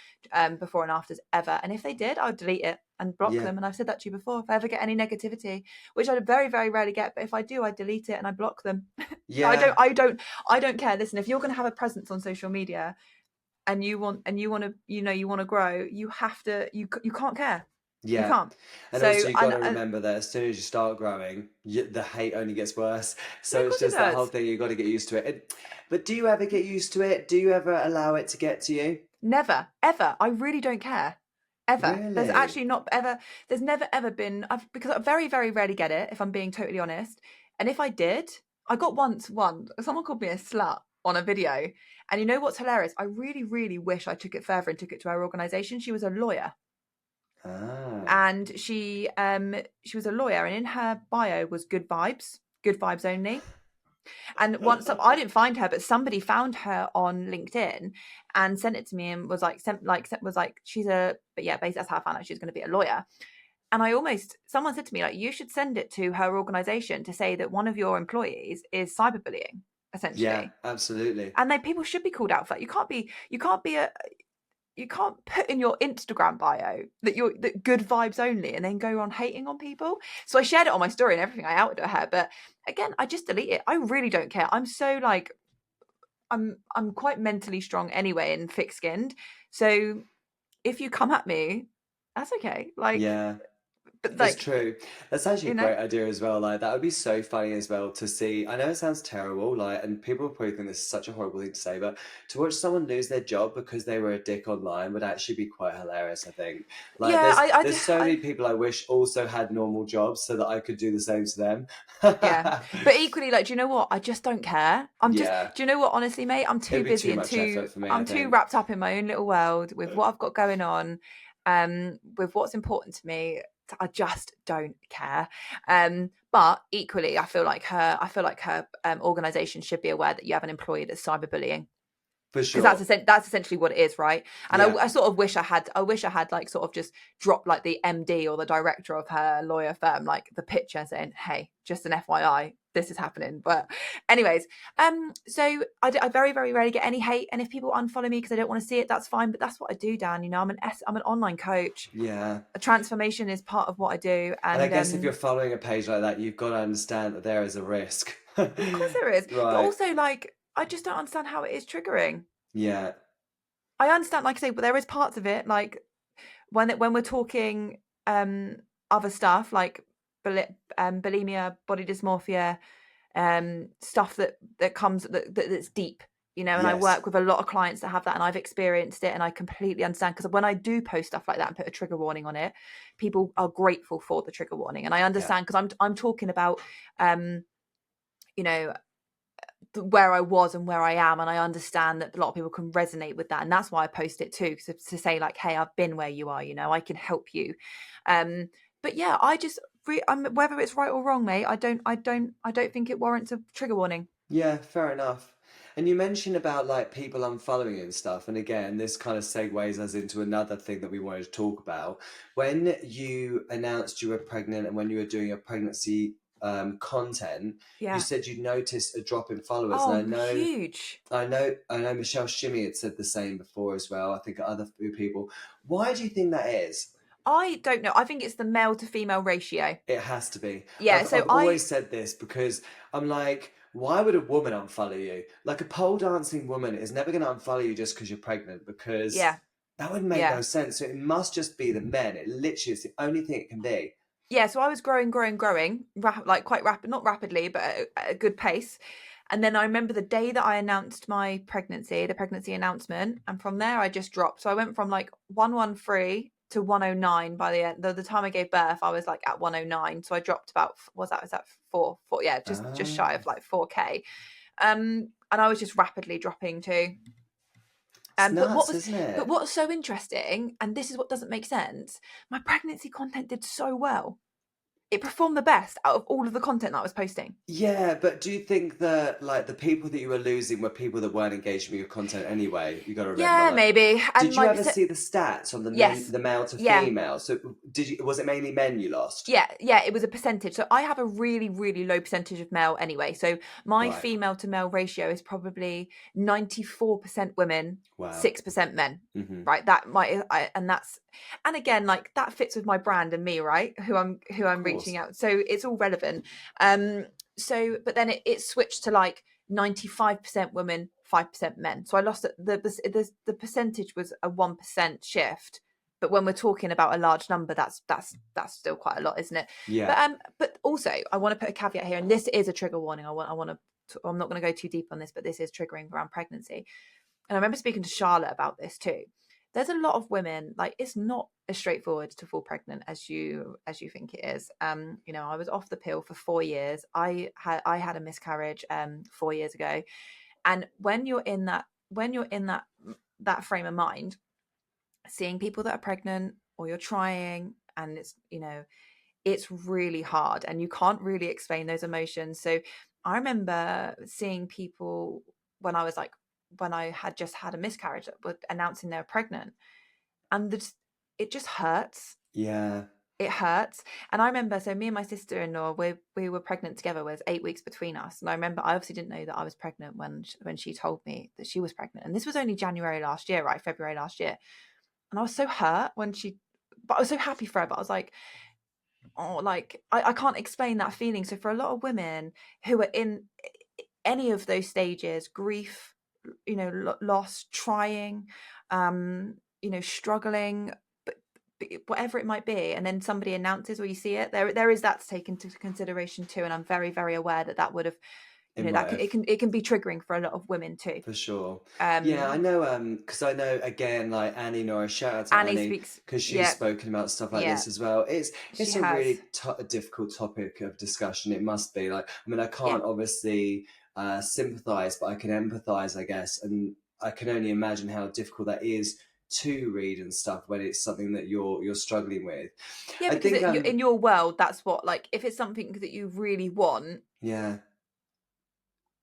before and afters ever. And if they did, I would delete it and block Yeah. them. And I've said that to you before. If I ever get any negativity, which I very, very rarely get, but if I do, I delete it and I block them. Yeah. I don't care. Listen, if you're going to have a presence on social media and you want to, you want to grow, you have to. You can't care. You Yeah. can't. And So also you got to remember that as soon as you start growing, the hate only gets worse. yeah, So of it's course it just that whole does. thing, you got to get used to it. But do you ever get used to it? Do you ever allow it to get to you? Never, ever. I really don't care. Ever. There's Really? actually not ever. There's never ever been. Because I very, very rarely get it. If I'm being totally honest, and if I did, I got once. Someone called me a slut on a video, and you know what's hilarious? I really, really wish I took it further and took it to her organisation. She was a lawyer, Ah. and she was a lawyer, and in her bio was good vibes only. And once I didn't find her, but somebody found her on LinkedIn and sent it to me and was like, she's a, but yeah, basically that's how I found out she was going to be a lawyer. And someone said to me, like, you should send it to her organization to say that one of your employees is cyberbullying, Yeah, essentially. absolutely. And people should be called out for that. You can't put in your Instagram bio that good vibes only and then go on hating on people. So I shared it on my story and everything. I outed her, but again, I just delete it. I really don't care. I'm so like, I'm quite mentally strong anyway and thick-skinned. So if you come at me, that's okay. Like, Yeah. but It's like, true. That's actually a you know, great idea as well. Like that would be so funny as well to see. I know it sounds terrible, like, and people will probably think this is such a horrible thing to say, but to watch someone lose their job because they were a dick online would actually be quite hilarious, I think. Like yeah, there's so I many people I wish also had normal jobs so that I could do the same to them. yeah. But equally, like, do you know what? I just don't care. Yeah. Do you know what? Honestly, mate, I'm too It'd be busy too and much effort for me, I I'm too think. wrapped up in my own little world with what I've got going on, with what's important to me. I just don't care. But equally, I feel like her organization should be aware that you have an employee that's cyberbullying. For Because sure. that's essentially what it is, right? And Yeah. I sort of wish I had like sort of just dropped like the MD or the director of her lawyer firm like the picture saying, hey, just an FYI, this is happening. But anyways, so I very, very rarely get any hate, and if people unfollow me because they don't want to see it, that's fine. But that's what I do, Dan. You know, I'm an online coach. Yeah. A transformation is part of what I do, And I and guess if you're following a page like that, you've got to understand that there is a risk. of course there is. But Right. also, like, I just don't understand how it is triggering. Yeah. I understand, like I say, but there is parts of it, like when we're talking other stuff like bulimia, body dysmorphia, stuff that comes that's deep, you know. And I Yes. work with a lot of clients that have that, and I've experienced it, and I completely understand, because when I do post stuff like that and put a trigger warning on it, people are grateful for the trigger warning, and I Yeah. understand, because I'm talking about you know, where I was and where I am, and I understand that a lot of people can resonate with that, and that's why I post it too, to say like, hey, I've been where you are, you know, I can help you. But yeah, I just whether it's right or wrong, mate, I don't think it warrants a trigger warning. Yeah, fair enough. And you mentioned about like people unfollowing you and stuff. And again, this kind of segues us into another thing that we wanted to talk about. When you announced you were pregnant and when you were doing your pregnancy content, you Yeah. said you noticed a drop in followers. And Oh, huge. I know Michelle Shimmy had said the same before as well. I think other people. Why do you think that is? I don't know. I think it's the male to female ratio. It has to be. Yeah. So I've always said this because I'm like, why would a woman unfollow you? Like a pole dancing woman is never going to unfollow you just because you're pregnant, because yeah, that would make yeah. no sense. So it must just be the men. It literally is the only thing it can be. Yeah, so I was growing, like quite rapid, not rapidly, but at a good pace. And then I remember the day that I announced my pregnancy, the pregnancy announcement, and from there I just dropped. So I went from like 113 to 109 by the end. The time I gave birth, I was like at 109. So I dropped about, was that four, yeah, just shy of Ah, like 4K. And I was just rapidly dropping too. it's But nuts, isn't but it? what's so interesting, and this is what doesn't make sense, my pregnancy content did so well. it performed the best out of all of the content that I was posting. Yeah, but do you think that like the people that you were losing were people that weren't engaging with your content anyway? You got to remember, Yeah, like, maybe. And did you my ever see the stats on the yes, the male to yeah. female? So was it mainly men you lost? Yeah, it was a percentage. So I have a really, really low percentage of male anyway. So my Right. female to male ratio is probably 94% women, Wow. 6% men. Hmm. Right. That might, and that's, and again, like that fits with my brand and me, right? Who Of I'm reaching course. out. So it's all relevant. So, but then it switched to like 95% women, 5% men. So I lost the percentage was a 1% shift, but when we're talking about a large number, that's still quite a lot, isn't it? Yeah. But also I want to put a caveat here, and this is a trigger warning. I'm not going to go too deep on this, but this is triggering around pregnancy. And I remember speaking to Charlotte about this too. There's a lot of women, like it's not as straightforward to fall pregnant as you think it is. You know, I was off the pill for 4 years. I had a miscarriage 4 years ago. And when you're in that frame of mind, seeing people that are pregnant or you're trying, and it's, you know, it's really hard and you can't really explain those emotions. So I remember seeing people when I had just had a miscarriage that were announcing they were pregnant, and it just hurts. Yeah. It hurts. And I remember, so me and my sister-in-law, we were pregnant together. There's 8 weeks between us, and I remember I obviously didn't know that I was pregnant when she told me that she was pregnant, and this was only January last year, right? February last year. And I was so hurt but I was so happy for her. But I was like, oh, like I can't explain that feeling. So for a lot of women who are in any of those stages, grief, you know, loss, trying, you know, struggling, but whatever it might be, and then somebody announces or you see it, there is that to take into consideration too. And I'm very, very aware that would have, you It know, might that have. it can be triggering for a lot of women too. For sure. Yeah, I Um, know, because I know again, like Annie Norris, shout out to Annie Annie, speaks. because she's Yeah, spoken about stuff like yeah, this as well. she It's a has. really difficult topic of discussion. It must be like, I mean, I Yeah. can't obviously sympathize, but I can empathize, I guess, and I can only imagine how difficult that is to read and stuff when it's something that you're struggling with. Yeah, I because think in your world, that's what, like, if it's something that you really want, yeah.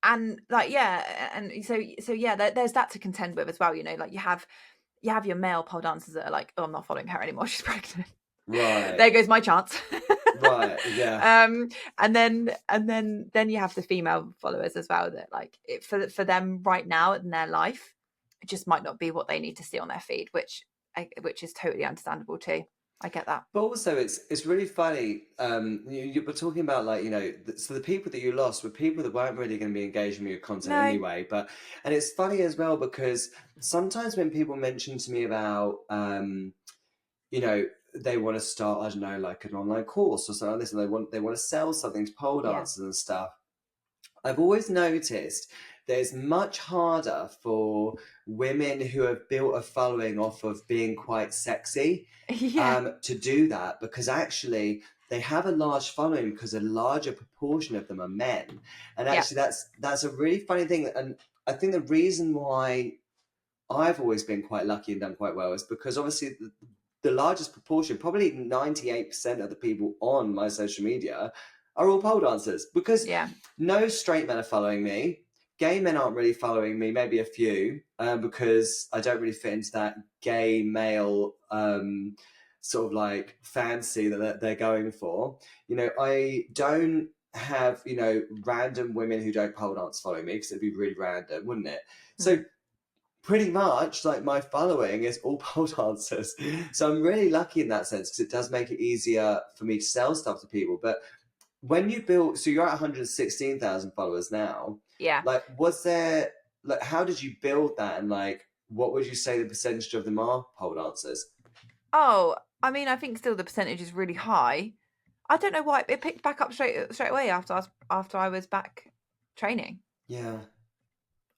and like, yeah, and so yeah, there's that to contend with as well. You know, like you have your male pole dancers that are like, oh, I'm not following her anymore. She's pregnant. Right. There goes my chance. Right. Yeah. And then you have the female followers as well that like for them right now in their life, it just might not be what they need to see on their feed, which is totally understandable too. I get that. But also, it's really funny. You were talking about like so the people that you lost were people that weren't really going to be engaging with your content No. anyway. And it's funny as well because sometimes when people mention to me about they want to start, I don't know, like an online course or something like this, and they want to sell something to pole Yeah. dancers and stuff. I've always noticed that it's much harder for women who have built a following off of being quite sexy Yeah. to do that, because actually they have a large following because a larger proportion of them are men. And Yeah. actually that's a really funny thing. And I think the reason why I've always been quite lucky and done quite well is because obviously the largest proportion, probably 98% of the people on my social media are all pole dancers, because Yeah. no straight men are following me. Gay men aren't really following me, maybe a few, because I don't really fit into that gay male sort of like fancy that they're going for. I don't have, random women who don't pole dance follow me, because it'd be really random, wouldn't it? So pretty much like my following is all pole dancers. So I'm really lucky in that sense, because it does make it easier for me to sell stuff to people. But when you build, so you're at 116,000 followers now. Yeah. Like, was there, like, how did you build that? And like, what would you say the percentage of them are pole dancers? Oh, I mean, I think still the percentage is really high. I don't know why it picked back up straight away after I was back training, Yeah.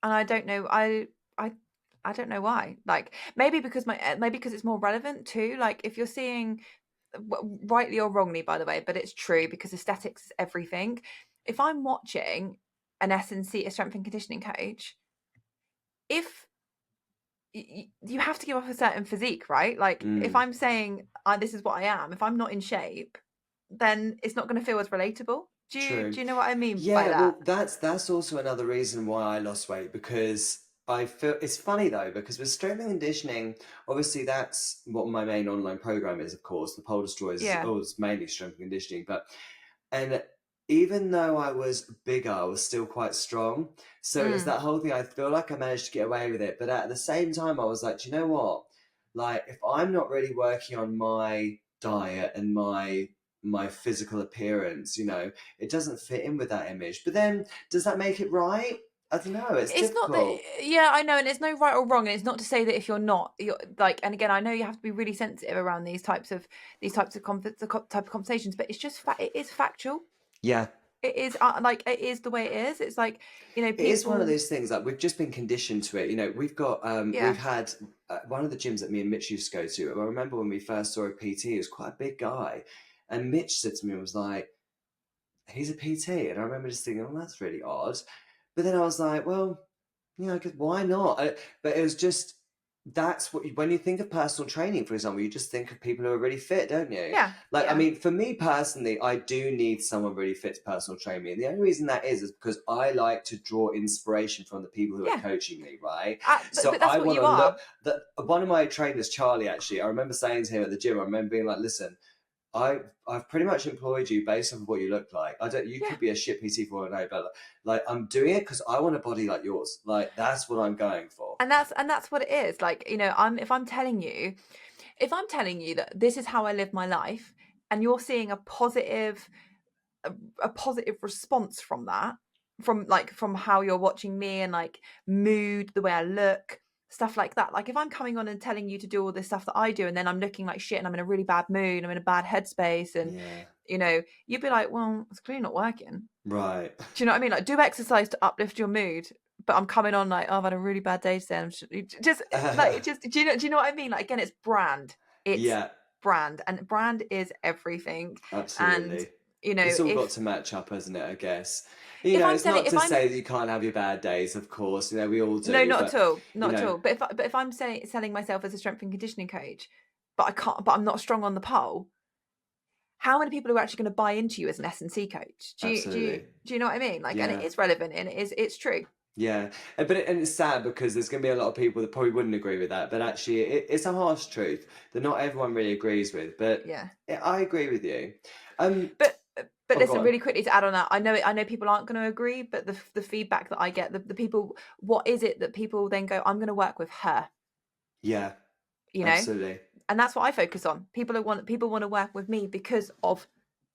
and I don't know. I don't know why. Like maybe because it's more relevant too. Like if you're seeing, rightly or wrongly, by the way, but it's true because aesthetics is everything. If I'm watching an S&C, a strength and conditioning coach, if you have to give off a certain physique, right? Like if I'm saying this is what I am, if I'm not in shape, then it's not going to feel as relatable. True. Do you know what I mean by Yeah, that? well, that's also another reason why I lost weight, because I feel it's funny though, because with strength and conditioning, obviously that's what my main online program is, of course. The Pole Destroyer is Yeah. always mainly strength and conditioning, but and even though I was bigger, I was still quite strong. So it's Mm. that whole thing. I feel like I managed to get away with it, but at the same time, I was like, do you know what? Like, if I'm not really working on my diet and my physical appearance, it doesn't fit in with that image. But then, does that make it right? I don't know. It's It's not that. difficult. Yeah, I know, and it's no right or wrong, and it's not to say that if you're not, you're like. And again, I know you have to be really sensitive around type of conversations, but it's just it is factual. Yeah. It is like it is the way it is. It's like It is one of people. those things, like we've just been conditioned to it. We've Yeah, had one of the gyms that me and Mitch used to go to. I remember when we first saw a PT, he was quite a big guy, and Mitch said to me, was like, "He's a PT," and I remember just thinking, "Oh, that's really odd." But then I was like, "Well, yeah, why not?" But it was just that's what when you think of personal training, for example, you just think of people who are really fit, don't you? yeah, Like, I yeah. mean, for me personally, I do need someone really fit to personal train me, and the only reason that is because I like to draw inspiration from the people who are Yeah, coaching me, right? but So that's I what want you to look. are. That one of my trainers, Charlie, actually, I remember saying to him at the gym, I remember being like, "Listen, I've pretty much employed you based on what you look like. I don't. You Yeah, could be a shit PT for all I know, but like I'm doing it because I want a body like yours. Like that's what I'm going for." and that's what it is. Like if I'm telling you that this is how I live my life, and you're seeing a positive response from that, from how you're watching me and like mood, the way I look, stuff like that. Like if I'm coming on and telling you to do all this stuff that I do, and then I'm looking like shit and I'm in a really bad mood, I'm in a bad headspace, and Yeah. you'd be like, well, it's clearly not working. Right. Do you know what I mean? Like, do exercise to uplift your mood, but I'm coming on like, oh, I've had a really bad day today. Do you know what I mean? Like, again, it's brand. It's Yeah. brand, and brand is everything. And Absolutely. It's all got if to match up, hasn't it? I guess. if I'm It's selling, not if to I'm say that you can't have your bad days, of course. We all no, do. not But at all, you not at know, all. But if I'm selling myself as a strength and conditioning coach, but I can't, but I'm not strong on the pole. How many people are actually going to buy into you as an S&C coach? absolutely. Do you know what I mean? Like, and it Yeah. is relevant, and it's true. Yeah, and it's sad because there's going to be a lot of people that probably wouldn't agree with that, but actually, it's a harsh truth that not everyone really agrees with. But Yeah. I agree with you. Um, But oh, go listen, on. really quickly to add on that, I know people aren't going to agree, but the feedback that I get, the people, what is it that people then go, I'm going to work with her, Yeah, you know, absolutely. and that's what I focus on. People want to work with me because of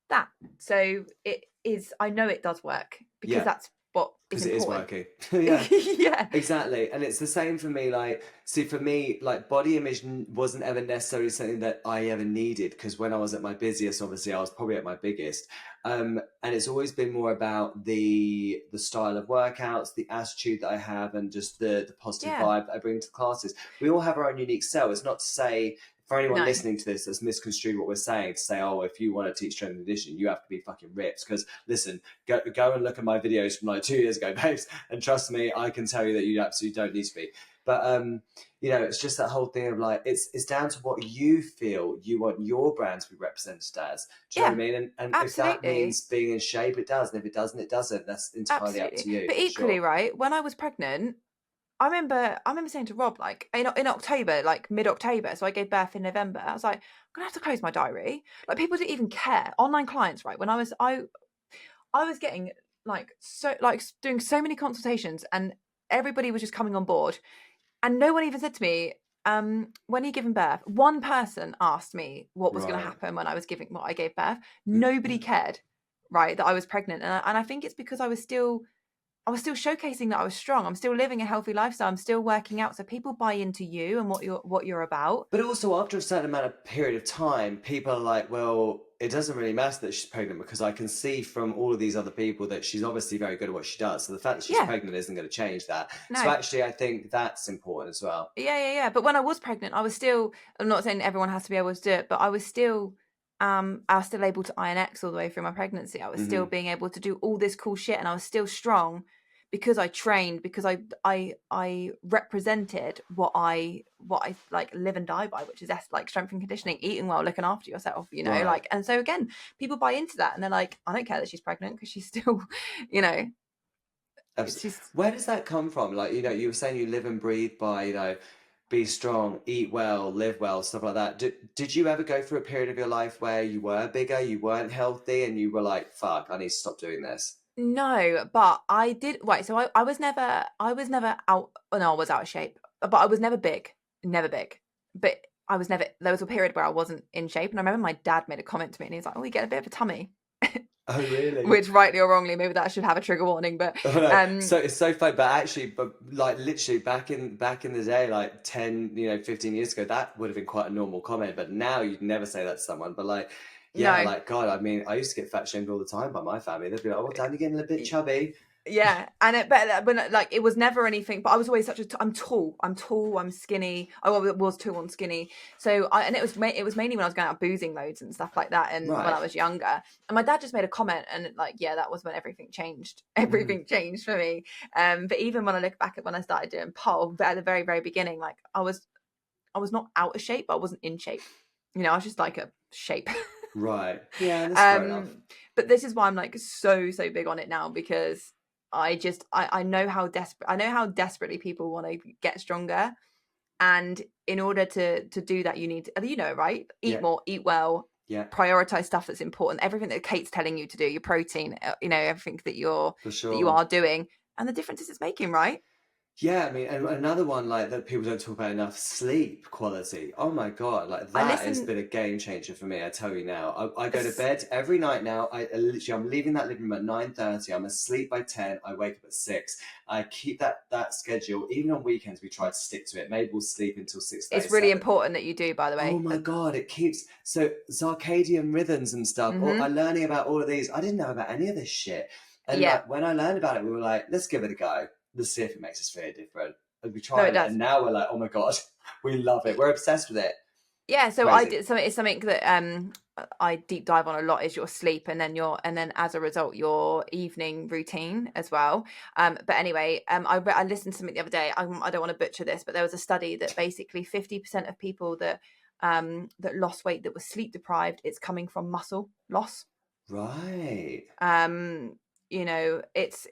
that. So it is. I know it does work because Yeah, that's what is because it is important. working. Yeah. Yeah, Exactly. And it's the same for me. Like, see, for me, like, body image wasn't ever necessarily something that I ever needed because when I was at my busiest, obviously, I was probably at my biggest. And it's always been more about the style of workouts, the attitude that I have, and just the positive yeah. vibe that I bring to classes. We all have our own unique self. It's not to say for anyone No, listening to this that's misconstrued what we're saying to say, oh, if you want to teach strength and conditioning, you have to be fucking ripped. Because listen, go and look at my videos from like 2 years ago, babes, and trust me, I can tell you that you absolutely don't need to be. But it's just that whole thing of like it's down to what you feel you want your brand to be represented as. Do you know yeah, what I mean? And if that absolutely. means being in shape, it does. And if it doesn't, it doesn't. That's entirely up Absolutely. to you, But for equally, sure. right, when I was pregnant, I remember saying to Rob, like in October, like mid-October, so I gave birth in November. I was like, I'm gonna have to close my diary. Like people didn't even care. Online clients, right? When I was getting doing so many consultations, and everybody was just coming on board, and no one even said to me, when are you giving birth? One person asked me what was going to Right. happen when what I gave birth. Nobody cared, right, that I was pregnant, and I think it's because I was still showcasing that I was strong. I'm still living a healthy lifestyle. I'm still working out. So people buy into you and what you're about. But also, after a certain amount of period of time, people are like, well, it doesn't really matter that she's pregnant because I can see from all of these other people that she's obviously very good at what she does. So the fact that she's Yeah. pregnant isn't going to change that. So No. actually, I think that's important as well. Yeah. But when I was pregnant, I'm not saying everyone has to be able to do it, but I was still able to INX all the way through my pregnancy. I was still Hmm. being able to do all this cool shit, and I was still strong because I trained, because I represented what I like live and die by, which is like strength and conditioning, eating well, looking after yourself, you know, Right. like, and so again, people buy into that and they're like, I don't care that she's pregnant because she's still, you know, she's Where does that come from? Like, you were saying you live and breathe by, be strong, eat well, live well, stuff like that. Did you ever go through a period of your life where you were bigger, you weren't healthy, and you were like, fuck, I need to stop doing this? no, but I did right. So I was never out. Oh no, I was out of shape, but I was never big, never big. But I was never. There was a period where I wasn't in shape, and I remember my dad made a comment to me, and he was like, "Oh, you get a bit of a tummy," Oh, really? which rightly or wrongly, maybe that should have a trigger warning. But Oh, no. So it's so funny, but actually, but like literally back in the day, like 10, 15 years ago, that would have been quite a normal comment. But now you'd never say that to someone. But like, yeah, no, like God, I mean, I used to get fat shamed all the time by my family. They'd be like, "Oh, Dad, you're getting a bit chubby." yeah, and but when like it was never anything. But I was always I'm tall, I'm skinny. I was tall and skinny. So and it was mainly when I was going out boozing loads and stuff like that, and when I Right. was younger. And my dad just made a comment, and like, yeah, that was when everything changed. Everything changed for me. But even when I look back at when I started doing pole, but at the very very beginning, like I was not out of shape, but I wasn't in shape. You know, I was just like a shape. Right. Yeah, that's fair enough. But this is why I'm like so big on it now, because I know how desperately people want to get stronger, and in order to do that, you need to, right, eat Yeah. more, eat well, Yeah, prioritize stuff that's important, everything that Kate's telling you to do, your protein, everything that for you sure. are doing, and the differences it's making, right? Yeah, I mean, and another one like that people don't talk about enough, sleep quality. Oh my God, like I that has listen. been a game changer for me. I tell you now, I go to bed every night now. I literally, I'm leaving that living room at 9:30. I'm asleep by 10. I wake up at 6. I keep that schedule. Even on weekends, we try to stick to it. Maybe we'll sleep until 6:30, It's really 7. important that you do, by the Oh way. my God, it keeps so circadian rhythms and stuff. Or Mm-hmm. I'm learning about all of these. I didn't know about any of this shit. And Yeah. like when I learned about it, we were like, let's give it a go. Let's see if it makes us feel different. And we No, try it it, does. and now we're like, oh my God, we love it. We're obsessed with it. Yeah, so I Crazy. did. So it's something that I deep dive on a lot, is your sleep, and then as a result your evening routine as well. But anyway, I listened to something the other day. I don't want to butcher this, but there was a study that basically 50% of people that lost weight that were sleep deprived, it's coming from muscle loss. Right. It's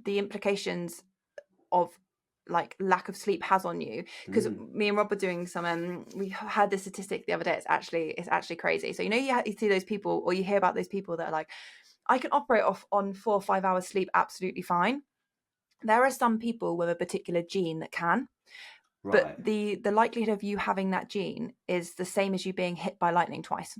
the implications of like lack of sleep has on you, because me and Rob were doing some we had this statistic the other day. It's actually crazy. So you see those people, or you hear about those people that are like, I can operate off on 4 or 5 hours sleep absolutely fine. There are some people with a particular gene that can, but Right. the likelihood of you having that gene is the same as you being hit by lightning twice.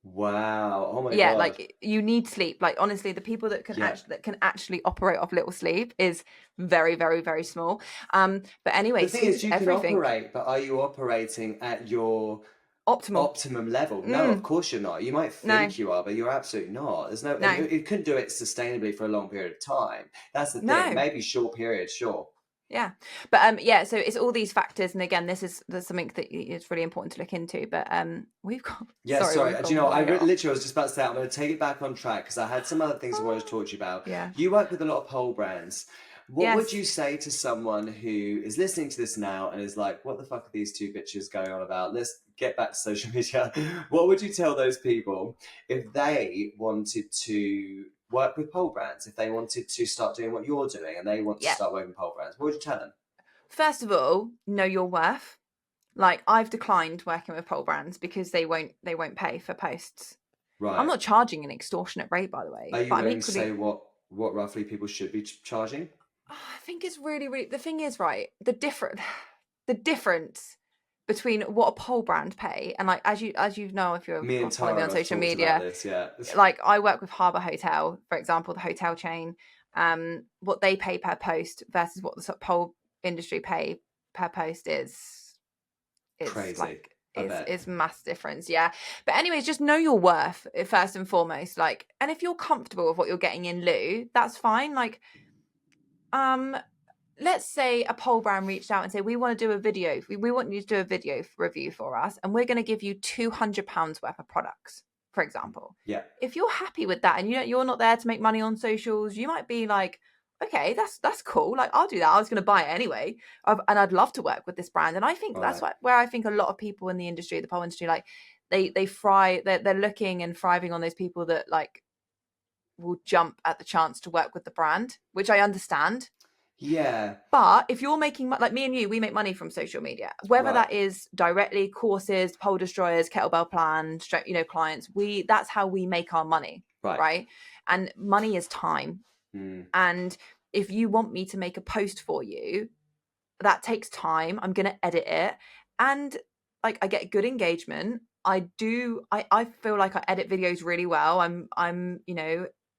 Wow. Oh my Yeah, God. like you need sleep. Like honestly, the people that Yeah. can actually operate off little sleep is very very very small. But anyway, The thing sleep is, is you can everything. operate, but are you operating at your Optimal. optimum level? No, of course you're not. You might No, think you are, but you're absolutely not. There's no, and no, you couldn't do it sustainably for a long period of time. That's the thing. no. Maybe short periods, sure. Yeah, but yeah. So it's all these factors, and again, there's something that is really important to look into. But we've got Yeah, sorry, sorry. we've Do you gone know, way off. literally was just about to say, I'm going to take it back on track because I had some other things I wanted to talk to you about. Yeah. You work with a lot of pole brands. What would Yes. you say to someone who is listening to this now and is like, what the fuck are these two bitches going on about? Let's get back to social media. What would you tell those people if they wanted to work with pole brands, if they wanted to start doing what you're doing and they want to Yeah. start working with pole brands? What would you tell them? First of all, know your worth. Like I've declined working with pole brands because they won't pay for posts. Right. I'm not charging an extortionate rate, by the way. Are you But I'm willing to equally. say what roughly people should be charging? I think it's really, really. The thing is, right, the difference between what a pole brand pay, and like as you know, if you're Me and following me Tara on have social talked about media, this, yeah. like I work with Harbour Hotel, for example, the hotel chain. What they pay per post versus what the sort of pole industry pay per post is Crazy. like I bet. is mass difference. Yeah, but anyways, just know your worth first and foremost. Like, and if you're comfortable with what you're getting in lieu, that's fine. Like, let's say a pole brand reached out and said, we want to do a video. We want you to do a video review for us, and we're going to give you £200 worth of products, for example. Yeah. If you're happy with that, and you're not there to make money on socials, you might be like, okay, that's cool. Like, I'll do that. I was going to buy it anyway, and I'd love to work with this brand. And I think that's Right. where I think a lot of people in the industry, the pole industry, like they're looking and thriving on those people that like will jump at the chance to work with the brand, which I understand. Yeah. But if you're making like me and you, we make money from social media, whether Right. that is directly courses, pole destroyers, kettlebell plan, clients. That's how we make our money, Right. right? And money is time. Mm. And if you want me to make a post for you, that takes time. I'm going to edit it. And like, I get good engagement. I feel like I edit videos really well.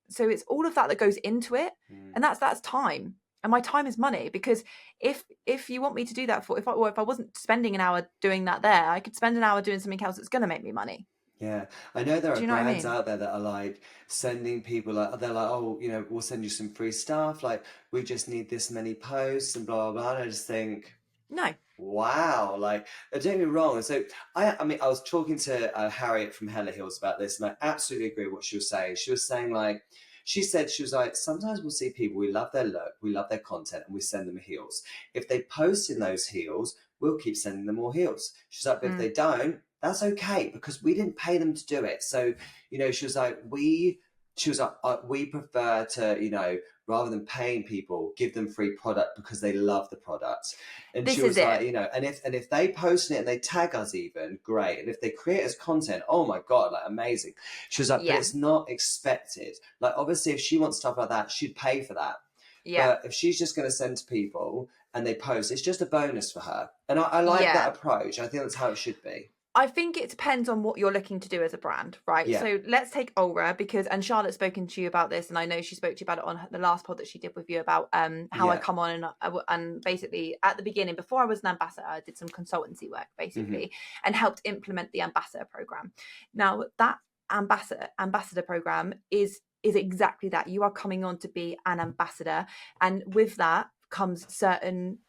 So it's all of that goes into it. Mm. And that's time. And my time is money, because if you want me to do that if I wasn't spending an hour doing that there, I could spend an hour doing something else that's going to make me money. Yeah, I know there Do are you know what I brands mean? out there that are like sending people like they're like, oh, we'll send you some free stuff. Like we just need this many posts and blah blah blah. And I just think, No. wow, like don't get me wrong. And so I mean, I was talking to Harriet from Hella Hills about this, and I absolutely agree with what she was saying. She was saying like, she said she was like, sometimes we'll see people, we love their look, we love their content, and we send them heels. If they post in those heels, we'll keep sending them more heels. She's like, but if they don't, that's okay because we didn't pay them to do it. So she was like, we prefer to rather than paying people, give them free product because they love the product. And This she is was like, it. and if they post it and they tag us even, great. And if they create as content, oh my God, like amazing. She was like, but Yeah. it's not expected. Like obviously if she wants stuff like that, she'd pay for that. Yeah. But if she's just going to send to people and they post, it's just a bonus for her. And I like Yeah. that approach. I think that's how it should be. I think it depends on what you're looking to do as a brand, right? Yeah. So let's take Aura, and Charlotte's spoken to you about this, and I know she spoke to you about it on the last pod that she did with you about how I Yeah. come on and basically at the beginning, before I was an ambassador, I did some consultancy work basically and helped implement the ambassador program. Now that ambassador program is exactly that. You are coming on to be an ambassador, and with that comes certain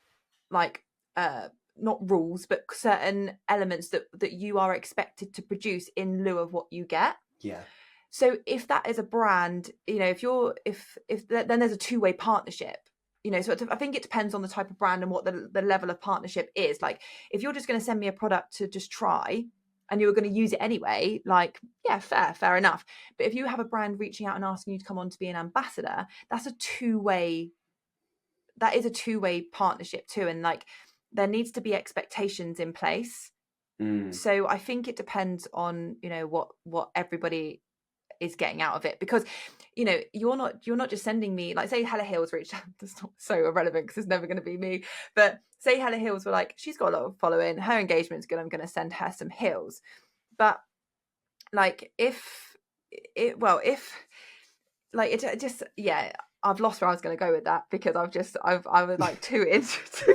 like not rules, but certain elements that you are expected to produce in lieu of what you get. Yeah. So if that is a brand, if then there's a two-way partnership. So I think it depends on the type of brand and what the level of partnership is. Like if you're just going to send me a product to just try and you're going to use it anyway, like, yeah, fair enough. But if you have a brand reaching out and asking you to come on to be an ambassador, that is a two-way partnership too. And like, there needs to be expectations in place. So I think it depends on what everybody is getting out of it, because you're not just sending me, like, say Hella Hills reached out. That's not so irrelevant because it's never going to be me, but say Hella Hills were like, she's got a lot of following, her engagement's good, I'm going to send her some heels. But like if I've lost where I was going to go with that, because I was like too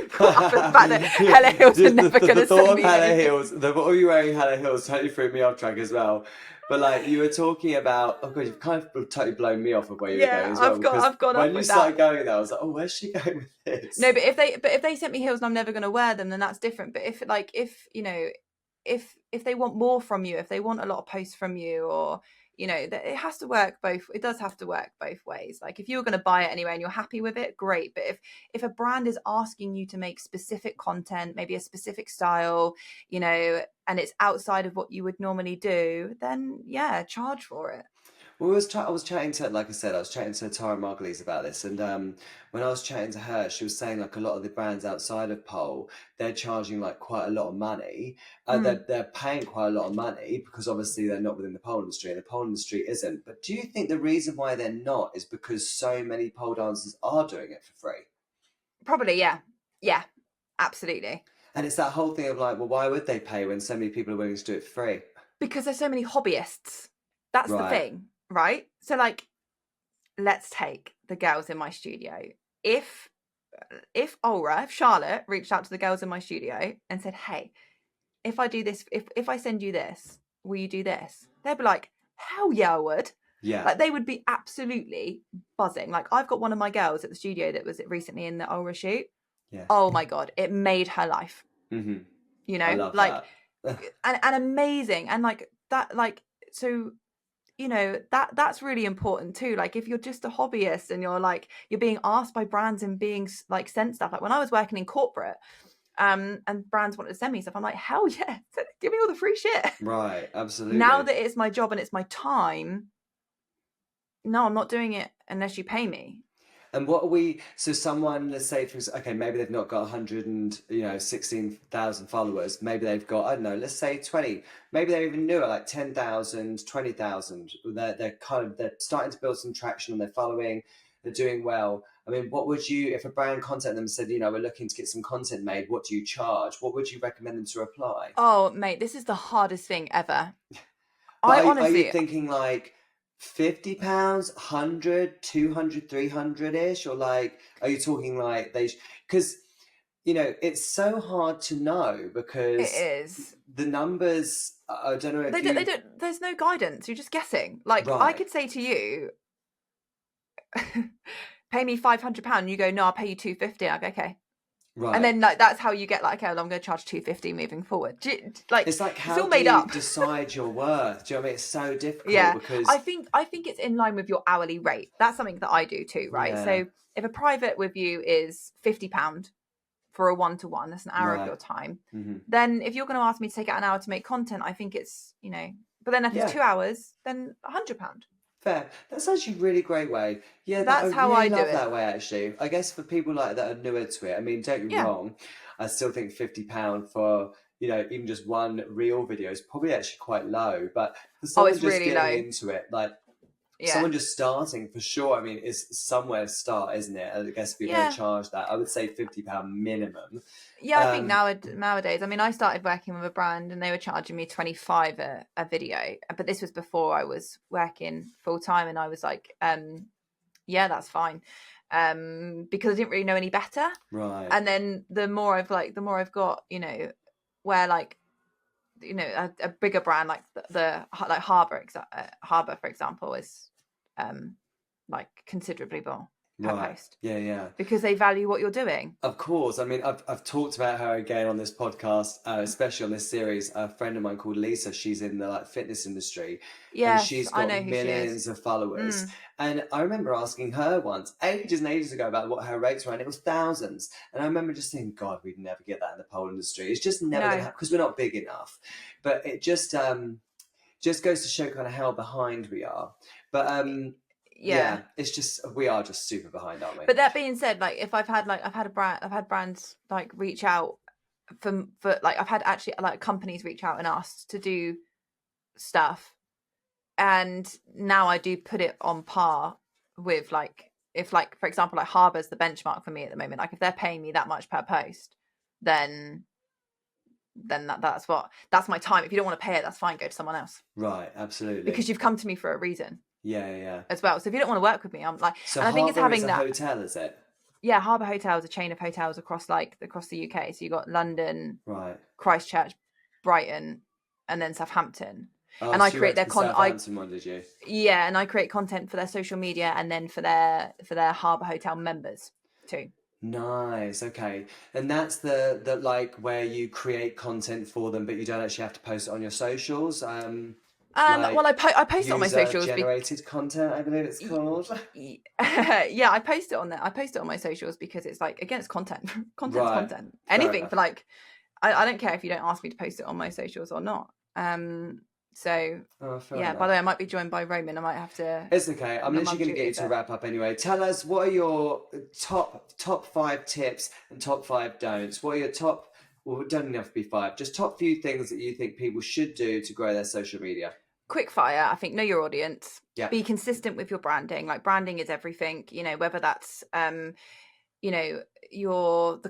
caught up in the fact that Hella Hills are never going to send me anything. The thought of you wearing Hella Hills totally threw me off track as well. But like you were talking about, oh God, you've kind of totally blown me off of where you were going as well. I've gone when off you with started that. going there, I was like, oh, where's she going with this? No, but if they sent me heels and I'm never going to wear them, then that's different. But if they want more from you, if they want a lot of posts from you, or it has to work both. It does have to work both ways. Like if you're going to buy it anyway and you're happy with it, great. But if a brand is asking you to make specific content, maybe a specific style, and it's outside of what you would normally do, then yeah, charge for it. Well, I was chatting to, like I said, I was chatting to Tara Margulies about this, and when I was chatting to her, she was saying like a lot of the brands outside of pole, they're charging like quite a lot of money. They're paying quite a lot of money because obviously they're not within the pole industry, and the pole industry isn't. But do you think the reason why they're not is because so many pole dancers are doing it for free? Probably, yeah, absolutely. And it's that whole thing of like, well, why would they pay when so many people are willing to do it for free? Because there's so many hobbyists. That's the Right. thing, right? So like, let's take the girls in my studio. If Charlotte reached out to the girls in my studio and said, hey, if I do this, if I send you this, will you do this? They'd be like, hell yeah, I would. Yeah. Like they would be absolutely buzzing. Like I've got one of my girls at the studio that was recently in the Aura shoot. Yeah. Oh my God, it made her life. I love like that. and amazing. And like that, like, so you know, that's really important too. Like if you're just a hobbyist and you're being asked by brands and being like sent stuff, like when I was working in corporate, and brands wanted to send me stuff, I'm like, hell yeah, give me all the free shit. Right, absolutely. Now that it's my job and it's my time, no, I'm not doing it unless you pay me. And what are we? So someone, let's say, okay, maybe they've not got 16,000 followers. Maybe they've got, I don't know, let's say 20. Maybe they're even newer, like 10,000, 20,000. They're starting to build some traction on their following. They're doing well. I mean, what would you, if a brand contacted them and said, we're looking to get some content made, what do you charge? What would you recommend them to reply? Oh, mate, this is the hardest thing ever. But are honestly, you thinking like £50, 100, 200, 300-ish? Or like, are you talking like because, it's so hard to know because it is. the numbers, I don't know if they don't, there's no guidance. You're just guessing. Like I Right. could say to you, pay me £500. You go, no, I'll pay you £250. I go, okay. Right. And then like that's how you get like, okay, well, I'm going to charge $250 moving forward. Like it's like, how it's all do made you up. decide your worth? Do you know what I mean? It's so difficult. Yeah, because I think it's in line with your hourly rate. That's something that I do too, right? Yeah. So if a private with you is £50 for a 1-to-1, that's an hour of Right. your time. Mm-hmm. Then if you're going to ask me to take out an hour to make content, I think it's, but then if it's 2 hours, then £100. Fair. That's actually a really great way. Yeah, That's how really I do love it. that way, actually. I guess for people like that are newer to it, I mean, don't get me wrong, I still think £50 for, even just one reel video is probably actually quite low. But for someone it's just really getting low. into it, like someone just starting, for sure, I mean, it's somewhere to start, isn't it? I guess if you're going to charge that, I would say £50 minimum. Yeah, I think nowadays, I mean, I started working with a brand and they were charging me 25 a video, but this was before I was working full time, and I was like, yeah, that's fine, because I didn't really know any better. Right. And then the more I've got, where like, a bigger brand like like Harbour, for example, is like considerably more per post. Yeah. Because they value what you're doing. Of course. I mean, I've talked about her again on this podcast, especially on this series. A friend of mine called Lisa, she's in the fitness industry. Yes, and she's I got know who millions she is. of followers. And I remember asking her once, ages and ages ago, about what her rates were, and it was thousands. And I remember just thinking, God, we'd never get that in the pole industry. It's just never going to happen because we're not big enough. But it just goes to show kind of how behind we are. But yeah, it's just, we are just super behind, aren't we? But that being said, like if I've had brands like reach out for like, I've had actually like companies reach out and asked to do stuff, and now I do put it on par with like, if like, for example, like Harbour's the benchmark for me at the moment. Like if they're paying me that much per post, then that's my time. If you don't want to pay it, that's fine, go to someone else. Right, absolutely. Because you've come to me for a reason. Yeah. As well. So if you don't want to work with me, I'm like, so and I think it's having a that hotel, is it? Yeah, Harbour Hotel is a chain of hotels across the UK. So you got London, right, Christchurch, Brighton, and then Southampton. Oh, and so I create their Southampton one, did you? Yeah, and I create content for their social media and then for their Harbour Hotel members too. Nice. Okay. And that's the like where you create content for them, but you don't actually have to post it on your socials. Well, I post it on my socials. Generated content, I believe it's called. Yeah, I post it on there. I post it on my socials because it's like, again, it's content. Content's content. Anything for like, I don't care if you don't ask me to post it on my socials or not. So yeah. Enough. By the way, I might be joined by Roman. I might have to. It's okay. I'm literally going to get you to wrap up anyway. Tell us, what are your top 5 tips and top 5 don'ts? What are your top? Well, it doesn't have to be 5. Just top few things that you think people should do to grow their social media. Quick fire. I think know your audience. Yeah. Be consistent with your branding. Like branding is everything. Whether that's the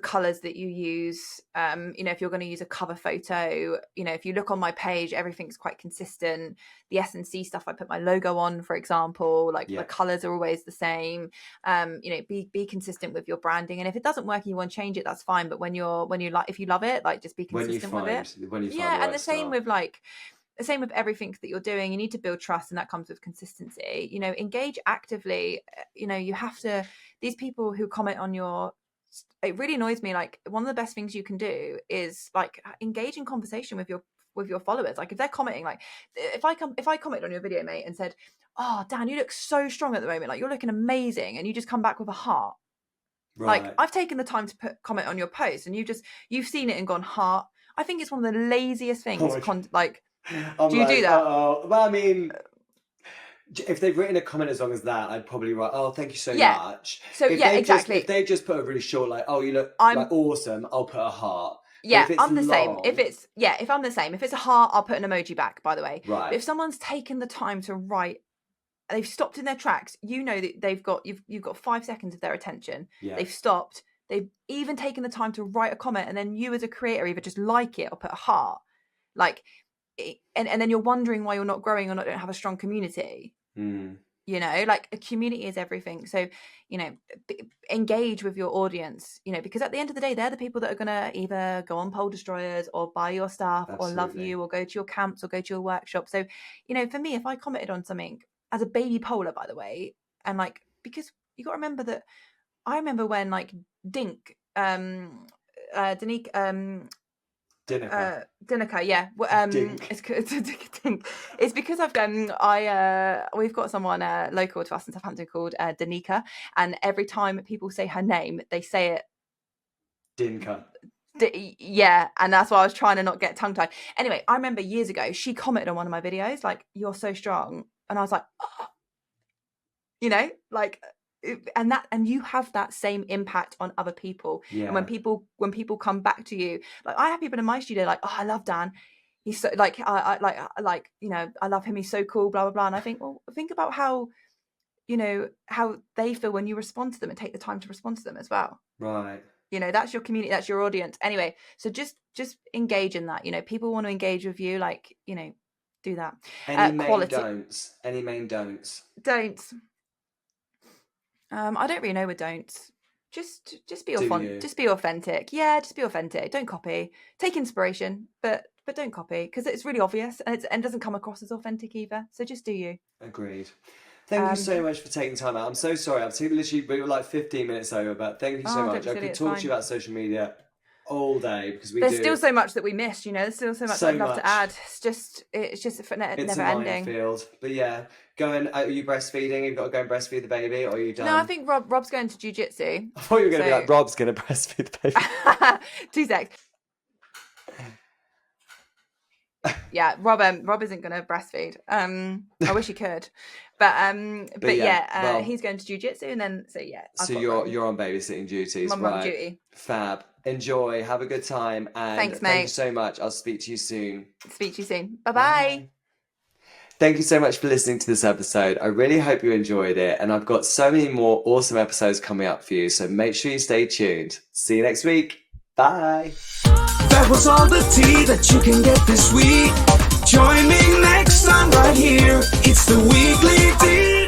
colors that you use, if you're going to use a cover photo, if you look on my page, everything's quite consistent. The S&C stuff, I put my logo on, for example, the colors are always the same. Be consistent with your branding, and if it doesn't work and you want to change it, that's fine. But if you love it, just be consistent with it. And the same with everything that you're doing. You need to build trust, and that comes with consistency. Engage actively. You have to. These people who comment on it really annoys me. Like, one of the best things you can do is engage in conversation with with your followers. Like if they're commenting, like if I comment on your video, mate, and said, "Oh, Dan, you look so strong at the moment. Like you're looking amazing," and you just come back with a heart. Right. Like I've taken the time to comment on your post, and you've seen it and gone heart. I think it's one of the laziest things. I'm do you like, do that? Well, I mean, if they've written a comment as long as that, I'd probably write, "Oh, thank you so much." So if exactly. If they just put a really short, like, "Oh, you look like awesome," I'll put a heart. Yeah, I'm the same. If I'm the same. If it's a heart, I'll put an emoji back, by the way. Right. But if someone's taken the time to write, they've stopped in their tracks, you know that you've got 5 seconds of their attention. Yeah. They've stopped. They've even taken the time to write a comment, and then you as a creator either just like it or put a heart. Like, and then you're wondering why you're not growing or don't have a strong community. You know, like a community is everything. So, you know, engage with your audience, you know, because at the end of the day, they're the people that are going to either go on Pole Destroyers or buy your stuff or love you or go to your camps or go to your workshop. So, you know, for me, if I commented on something as a baby polar, by the way, and like, because you got to remember that I remember when like Dink, Dinica, yeah. It's because we've got someone local to us in Southampton called Danica, and every time people say her name, they say it Dinka. Yeah, and that's why I was trying to not get tongue tied. Anyway, I remember years ago she commented on one of my videos like, "You're so strong," and I was like, oh. You know, like. And you have that same impact on other people. Yeah. And when people come back to you, like I have people in my studio like, "Oh, I love Dan. He's so like I like you know, I love him. He's so cool, blah blah blah." And I think, well, think about how, you know, how they feel when you respond to them and take the time to respond to them as well. Right. You know, that's your community, that's your audience. Anyway, so just engage in that. You know, people want to engage with you, like, you know, do that. Any main don'ts? Don'ts. I don't really know with don'ts. Just be authentic. Yeah, just be authentic. Don't copy. Take inspiration, but don't copy, because it's really obvious and it doesn't come across as authentic either. So just do you. Agreed. Thank you so much for taking time out. I'm so sorry. We were like 15 minutes over, but thank you so much. I could talk to you about social media all day because there's still so much that we missed, you know. There's still so much I'd love to add. It's never ending. Minefield. But yeah, are you breastfeeding? You've got to go and breastfeed the baby, or are you done? No, I think Rob's going to jiu-jitsu. I thought you were going to be like, Rob's going to breastfeed the baby. 2 secs. Yeah, Rob isn't going to breastfeed. I wish he could, but yeah, he's going to jiu-jitsu, and then so you're on babysitting duties. Mum duty. Fab. Enjoy. Have a good time. And thanks, mate. Thank you so much. I'll speak to you soon. Bye bye. Thank you so much for listening to this episode. I really hope you enjoyed it, and I've got so many more awesome episodes coming up for you, so make sure you stay tuned. See you next week. Bye. That was all the tea that you can get this week. Join me next time right here. It's the Weekly Tea.